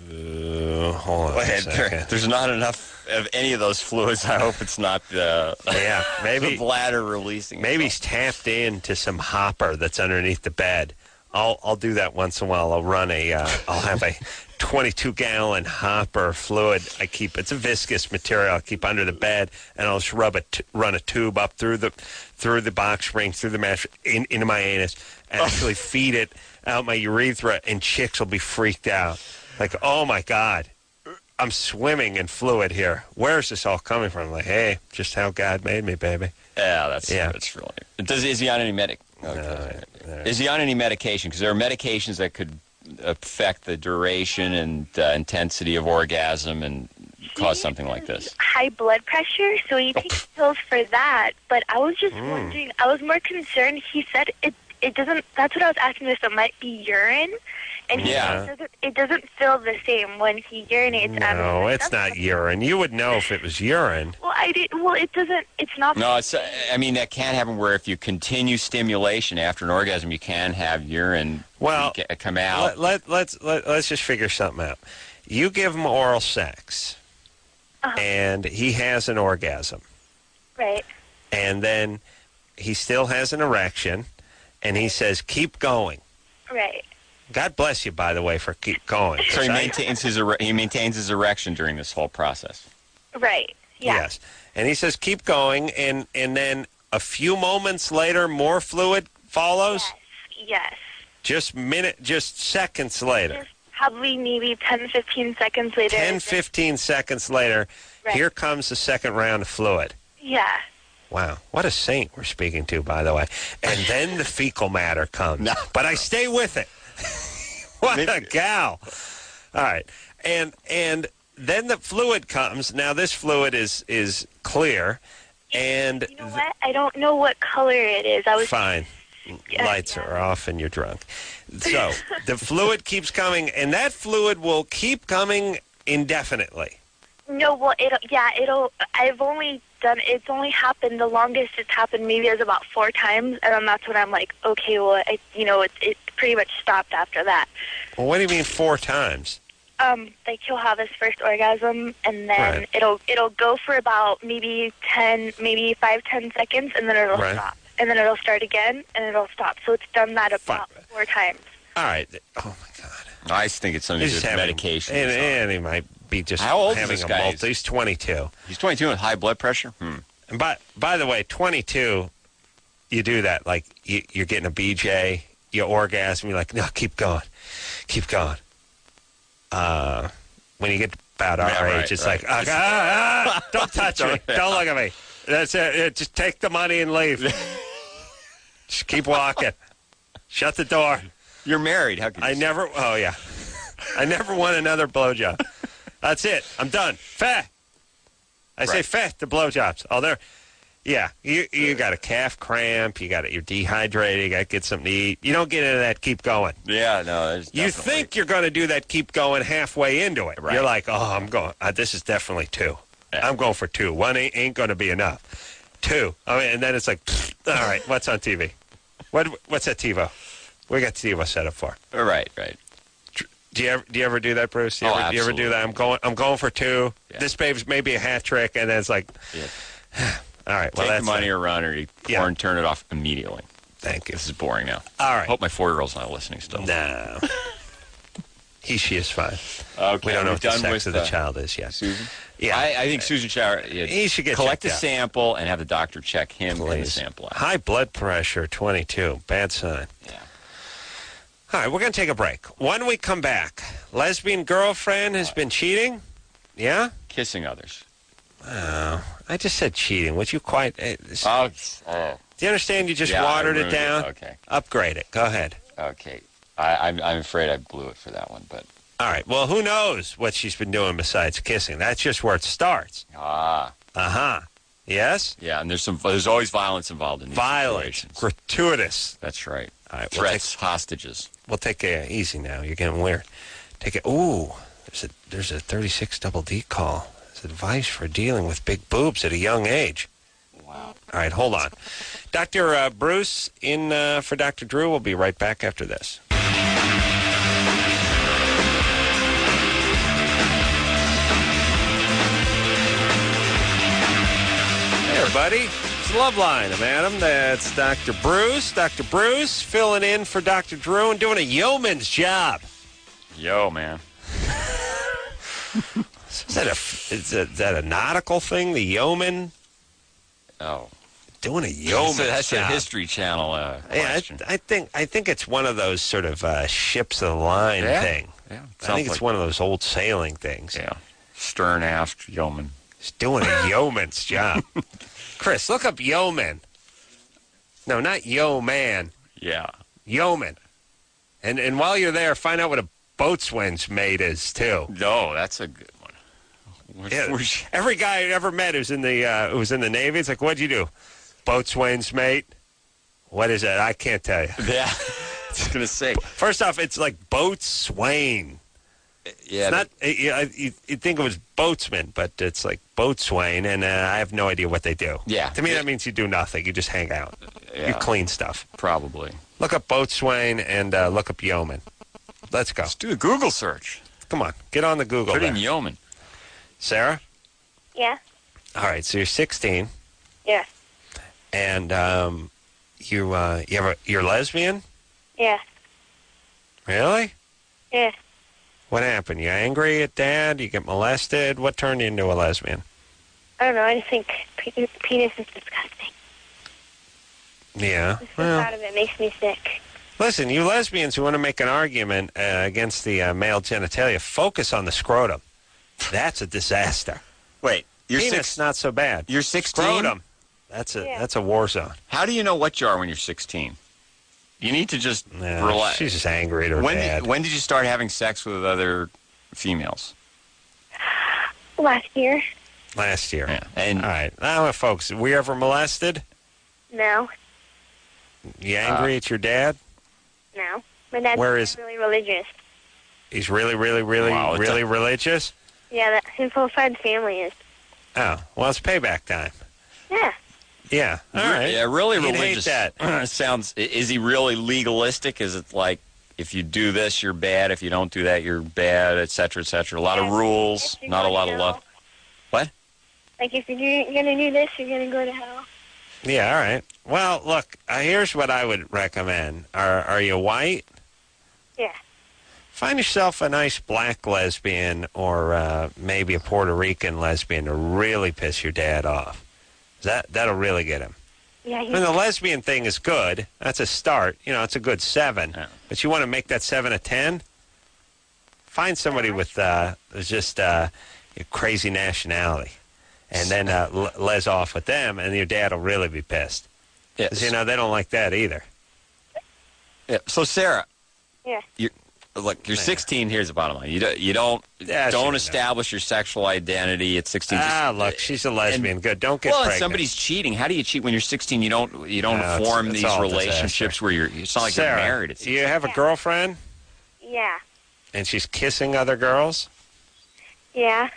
Hold on a second. There's not enough of any of those fluids. I hope it's not the Yeah, maybe the bladder releasing. maybe he's itself. tapped into some hopper that's underneath the bed. I'll do that once in a while. I'll run I'll have a 22-gallon hopper fluid. It's a viscous material. I'll keep under the bed, and I'll just run a tube up through the box spring, through the mattress, into my anus, and actually feed it out my urethra, and chicks will be freaked out. Like, oh my God, I'm swimming in fluid here. Where's this all coming from? Like, hey, just how God made me, baby. Yeah, that's really. Is he on any medic? No. Is he on any medication? Because there are medications that could affect the duration and intensity of orgasm and cause something like this. High blood pressure, so he takes pills for that. But I was just wondering. I was more concerned. He said it doesn't. That's what I was asking. If it might be urine, and he Yeah. said it doesn't feel the same when he urinates. No, it's not urine. You would know if it was urine. Well, I did. Well, it doesn't. It's not. No, I mean, that can happen where if you continue stimulation after an orgasm, you can have urine come out. Let's just figure something out. You give him oral sex, and he has an orgasm, Right. and then he still has an erection, and he says, "Keep going." Right. God bless you, by the way, for keep going. So he maintains his erection during this whole process. Right. Yeah. Yes, and he says, "Keep going," and then a few moments later, more fluid follows. Yes. Just seconds later. Just probably maybe 10, 15 seconds later. 10, 15 seconds later, Right. here comes the second round of fluid. Yeah. Wow, what a saint we're speaking to, by the way. And then the fecal matter comes. No. But I stay with it. What a gal. All right. And then the fluid comes. Now, this fluid is clear. And You know what? I don't know what color it is. I was fine. Lights are off and you're drunk. So the fluid keeps coming, and that fluid will keep coming indefinitely. No, well, I've only it's only happened, the longest it's happened maybe is about 4 times, and then that's when I'm like, okay, well, it pretty much stopped after that. Well, what do you mean 4 times? Like he'll have his first orgasm, and then Right. it'll go for about maybe 5-10 seconds, and then it'll Right. stop. And then it'll start again, and it'll stop. So it's done that about 4 times. All right. Oh, my God. I just think it's something to do He's with having medication. And he might be just How old is having this a guy? multi. He's 22. He's 22 with high blood pressure? And by the way, 22, you do that. Like, you're getting a BJ, you orgasm, you're like, no, keep going. Keep going. When you get about our age, it's like, don't touch me. Don't look at me. That's it. Just take the money and leave. Just keep walking. Shut the door. You're married. How could you I never want another blowjob. That's it. I'm done. Feh. I say feh to blowjobs. Oh, there. Yeah, you got a calf cramp. You're dehydrated. You got to get something to eat. You don't get into that keep going. Yeah, no. There's You definitely- think you're going to do that keep going halfway into it. Right. You're like, oh, I'm going. This is definitely 2. Yeah. I'm going for 2. 1 ain't going to be enough. 2. I mean, and then it's like, all right, what's on TV? What's that TiVo? We got TiVo set up for. Right. Do you ever do that, Bruce? You ever do absolutely. that? I'm going for 2. Yeah. This babe's maybe a hat trick, and then it's like, Yeah. All right. Well, Take that's the money it. or run, or Yeah. or turn it off immediately. Thank you. This is boring now. All right. Hope my 4-year-old's not listening still. No. She is fine. Okay, We don't know we're what the done sex with of the child is yet. Susan? Yeah. I think Susan Shower. He should get collect a checked out. sample and have the doctor check him and the Please. sample out. High blood pressure, 22. Bad sign. Yeah. All right, we're going to take a break. When we come back, lesbian girlfriend has been cheating? Yeah? Kissing others. Oh, I just said cheating. Would you quite... do you understand you just Yeah, I watered it ruined it. down? Okay. Upgrade it. Go ahead. Okay. I'm afraid I blew it for that one, but All right. Well, who knows what she's been doing besides kissing? That's just where it starts. Uh-huh. Yes? yeah, and there's always violence involved in these Violence. situations. Gratuitous. That's right. All right. Threats, hostages. We'll take it easy now. You're getting weird. Take it. Ooh, there's a 36 double D call. It's advice for dealing with big boobs at a young age. Wow. All right, hold on. Dr. Bruce in for Dr. Drew. We'll be right back after this. Hey, everybody. It's Loveline. I'm Adam. That's Dr. Bruce. Dr. Bruce filling in for Dr. Drew and doing a yeoman's job. Yo, man. Is that a nautical thing, the yeoman? Oh. Doing a yeoman's That's a job. History Channel Yeah, question. I think it's one of those sort of ships of the line Yeah. thing. Yeah. I think it's one of those old sailing things. Yeah. Stern aft yeoman. He's doing a yeoman's job. Chris, look up yeoman. No, not yeoman. Yeah. Yeoman. And while you're there, find out what a boatswain's mate is too. No, that's a good one. Yeah, every guy I ever met who's in the Navy, it's like, what'd you do? Boatswain's mate. What is that? I can't tell you. Yeah. I was going to say. First off, it's like boatswain. Yeah. It's not. You'd think it was boatsman, but it's like boatswain, and I have no idea what they do. Yeah. To me, that means you do nothing. You just hang out. Yeah. You clean stuff. Probably. Look up boatswain and look up yeoman. Let's go. Let's do a Google search. Come on, get on the Google. Put in there. yeoman. Sarah. Yeah. All right, so you're 16, Yeah. and you're lesbian. Yeah. Really? Yeah. What happened? You angry at Dad? You get molested? What turned you into a lesbian? I don't know. I just think penis is disgusting. Yeah. The Well, thought of it makes me sick. listen, you lesbians who want to make an argument against the male genitalia, focus on the scrotum. That's a disaster. Wait, you're Penis, not so bad. You're 16? Scrotum. That's a war zone. How do you know what you are when you're 16? You need to just Yeah, relax. she's just angry at her dad. When did you start having sex with other females? Last year. Last year. Yeah. And All right. Now, folks, were you ever molested? No. You angry at your dad? No. My dad's Where is- really religious. He's really, really, really, Wow, it's really religious? Yeah, his whole side family is. Oh, well, it's payback time. Yeah. Yeah. All right. Yeah, really You'd religious. hate that. Sounds. Is he really legalistic? Is it like if you do this, you're bad. If you don't do that, you're bad, et cetera, et cetera. A lot of Yeah, rules, if you're not a going lot to of hell. love. What? Like, if you're going to do this, you're going to go to hell. Yeah, all right. Well, look, here's what I would recommend. Are you white? Yeah. Find yourself a nice black lesbian or maybe a Puerto Rican lesbian to really piss your dad off. That'll really get him. Yeah, I mean, the lesbian thing is good. That's a start. You know, it's a good 7. Yeah. But you want to make that 7 a 10? Find somebody with just a crazy nationality. And then les off with them, and your dad will really be pissed. Yeah. 'Cause, you know, they don't like that either. Yeah. So Sarah, Yeah. look, you're 16. Here's the bottom line: you don't Yeah, sure, establish your sexual identity at 16. Look, she's a lesbian. Good. Don't get Well, pregnant. if somebody's cheating. How do you cheat when you're 16? You don't No, form it's these all a relationships disaster. where it's not like Sarah, you're married. At do you have a girlfriend, Yeah. and she's kissing other girls? Yeah.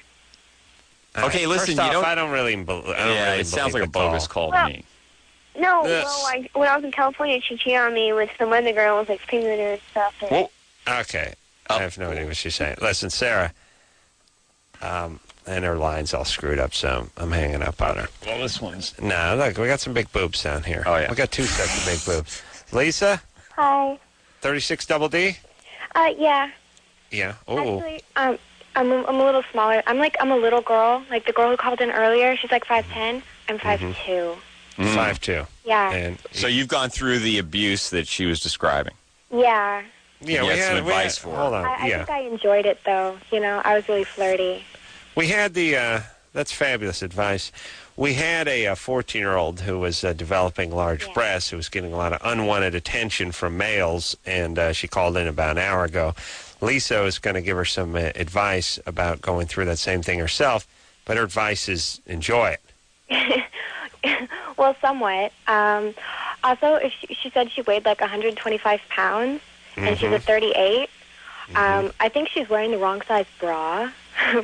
All Okay, listen, First you off, don't- I don't really. it sounds like a bogus call to Well- me. No, Yes. well, when I was in California, she cheated on me with some other girl and was like screaming at her and stuff. And Whoa. Okay, I have no idea what she's saying. Listen, Sarah. And her line's all screwed up, so I'm hanging up on her. Well, this one's... No, look, we got some big boobs down here. Oh, yeah. We got 2 sets of big boobs. Lisa, Hi. 36 double D? Yeah. Yeah. Oh. Actually, I'm a little smaller. I'm a little girl. Like the girl who called in earlier, she's like 5'10". I'm 5'2". 5'2". Yeah. And So you've gone through the abuse that she was describing. Yeah. yeah, You we had some had advice for her. Hold on. I yeah. think I enjoyed it though. You know, I was really flirty. We had the, that's fabulous advice. We had a 14-year-old who was developing large breasts, who was getting a lot of unwanted attention from males, and she called in about an hour ago. Lisa was going to give her some advice about going through that same thing herself, but her advice is enjoy it. Well, somewhat. Also, if she said she weighed like 125 pounds, and she's a 38. I think she's wearing the wrong size bra.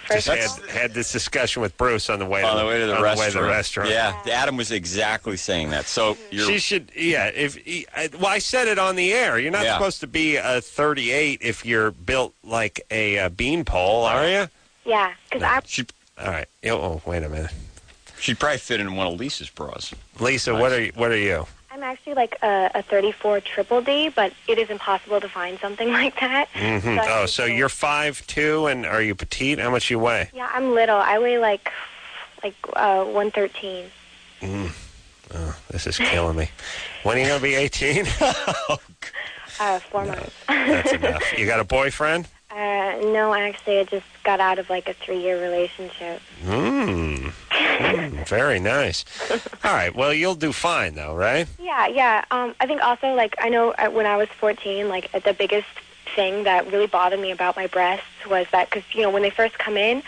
Just had this discussion with Bruce on the way to the restaurant. Yeah, Adam was exactly saying that. So she should, well, I said it on the air. You're not supposed to be a 38 if you're built like a beanpole, are you? Yeah, because All right. Oh, wait a minute. she'd probably fit in one of Lisa's bras. Lisa, what are you? I'm actually like a 34 triple D, but it is impossible to find something like that. Mm-hmm. So you're 5'2", and are you petite? How much you weigh? Yeah, I'm little. I weigh like 113. Oh, this is killing me. When are you going to be 18? 4 months. That's enough. You got a boyfriend? No, actually, I just got out of like a 3-year relationship. Very nice. All right. Well, you'll do fine, though, right? Yeah. I think also, like, I know when I was 14, like, the biggest thing that really bothered me about my breasts was that, because, you know, when they first come in,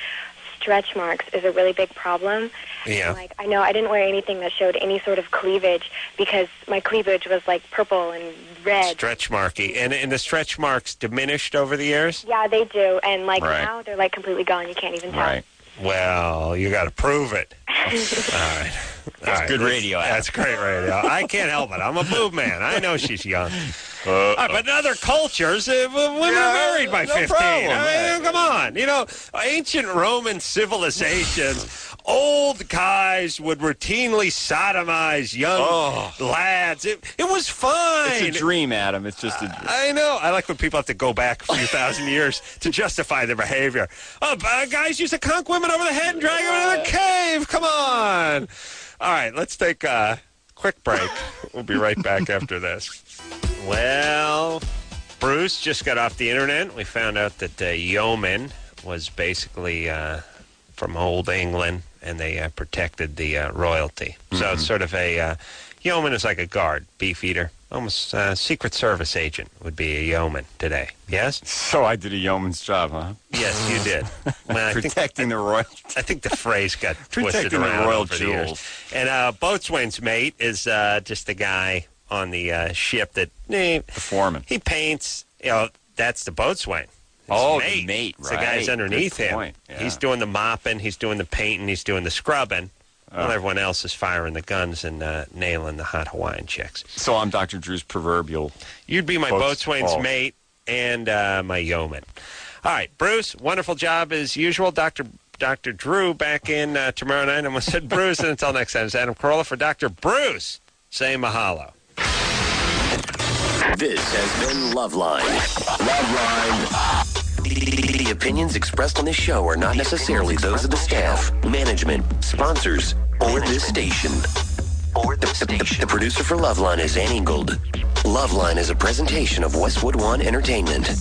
stretch marks is a really big problem. Yeah. And, like, I know I didn't wear anything that showed any sort of cleavage because my cleavage was, like, purple and red. Stretch marky. And the stretch marks diminished over the years? Yeah, they do. And, like, Right. now they're, like, completely gone. You can't even tell. Right. Well, you got to prove it. All right. That's good radio, Adam. That's great radio. I can't help it. I'm a boob man. I know she's young. All right, but in other cultures, women are married by 15. problem, I mean, come on. You know, ancient Roman civilization, old guys would routinely sodomize young lads. It was fine. It's a dream, Adam. It's just a... I know. I like when people have to go back a few thousand years to justify their behavior. Guys used to conk women over the head and drag them into the cave. Come on. All right, let's take a quick break. We'll be right back after this. Well, Bruce just got off the internet. We found out that yeoman was basically from old England, and they protected the royalty. So it's sort of a yeoman is like a guard, beefeater, almost Secret Service agent would be a yeoman today. Yes? So I did a yeoman's job, huh? Yes, you did. Well, Protecting the royal... I think the phrase got twisted Protecting the around royal over the years. jewels. And boatswain's mate is just the guy on the ship that... The foreman. He paints, that's the boatswain. The mate, It's the guys underneath Good him. point. Yeah. He's doing the mopping, he's doing the painting, he's doing the scrubbing. While everyone else is firing the guns and nailing the hot Hawaiian chicks. So I'm Dr. Drew's proverbial... You'd be my boatswain's mate and my yeoman. All right, Bruce, wonderful job as usual. Dr. Drew back in tomorrow night. I almost said Bruce, and until next time, it's Adam Carolla for Dr. Bruce. Say mahalo. This has been Loveline. Loveline. The opinions expressed on this show are not necessarily those of the staff, management, sponsors, or this station. The producer for Loveline is Ann Ingold. Loveline is a presentation of Westwood One Entertainment.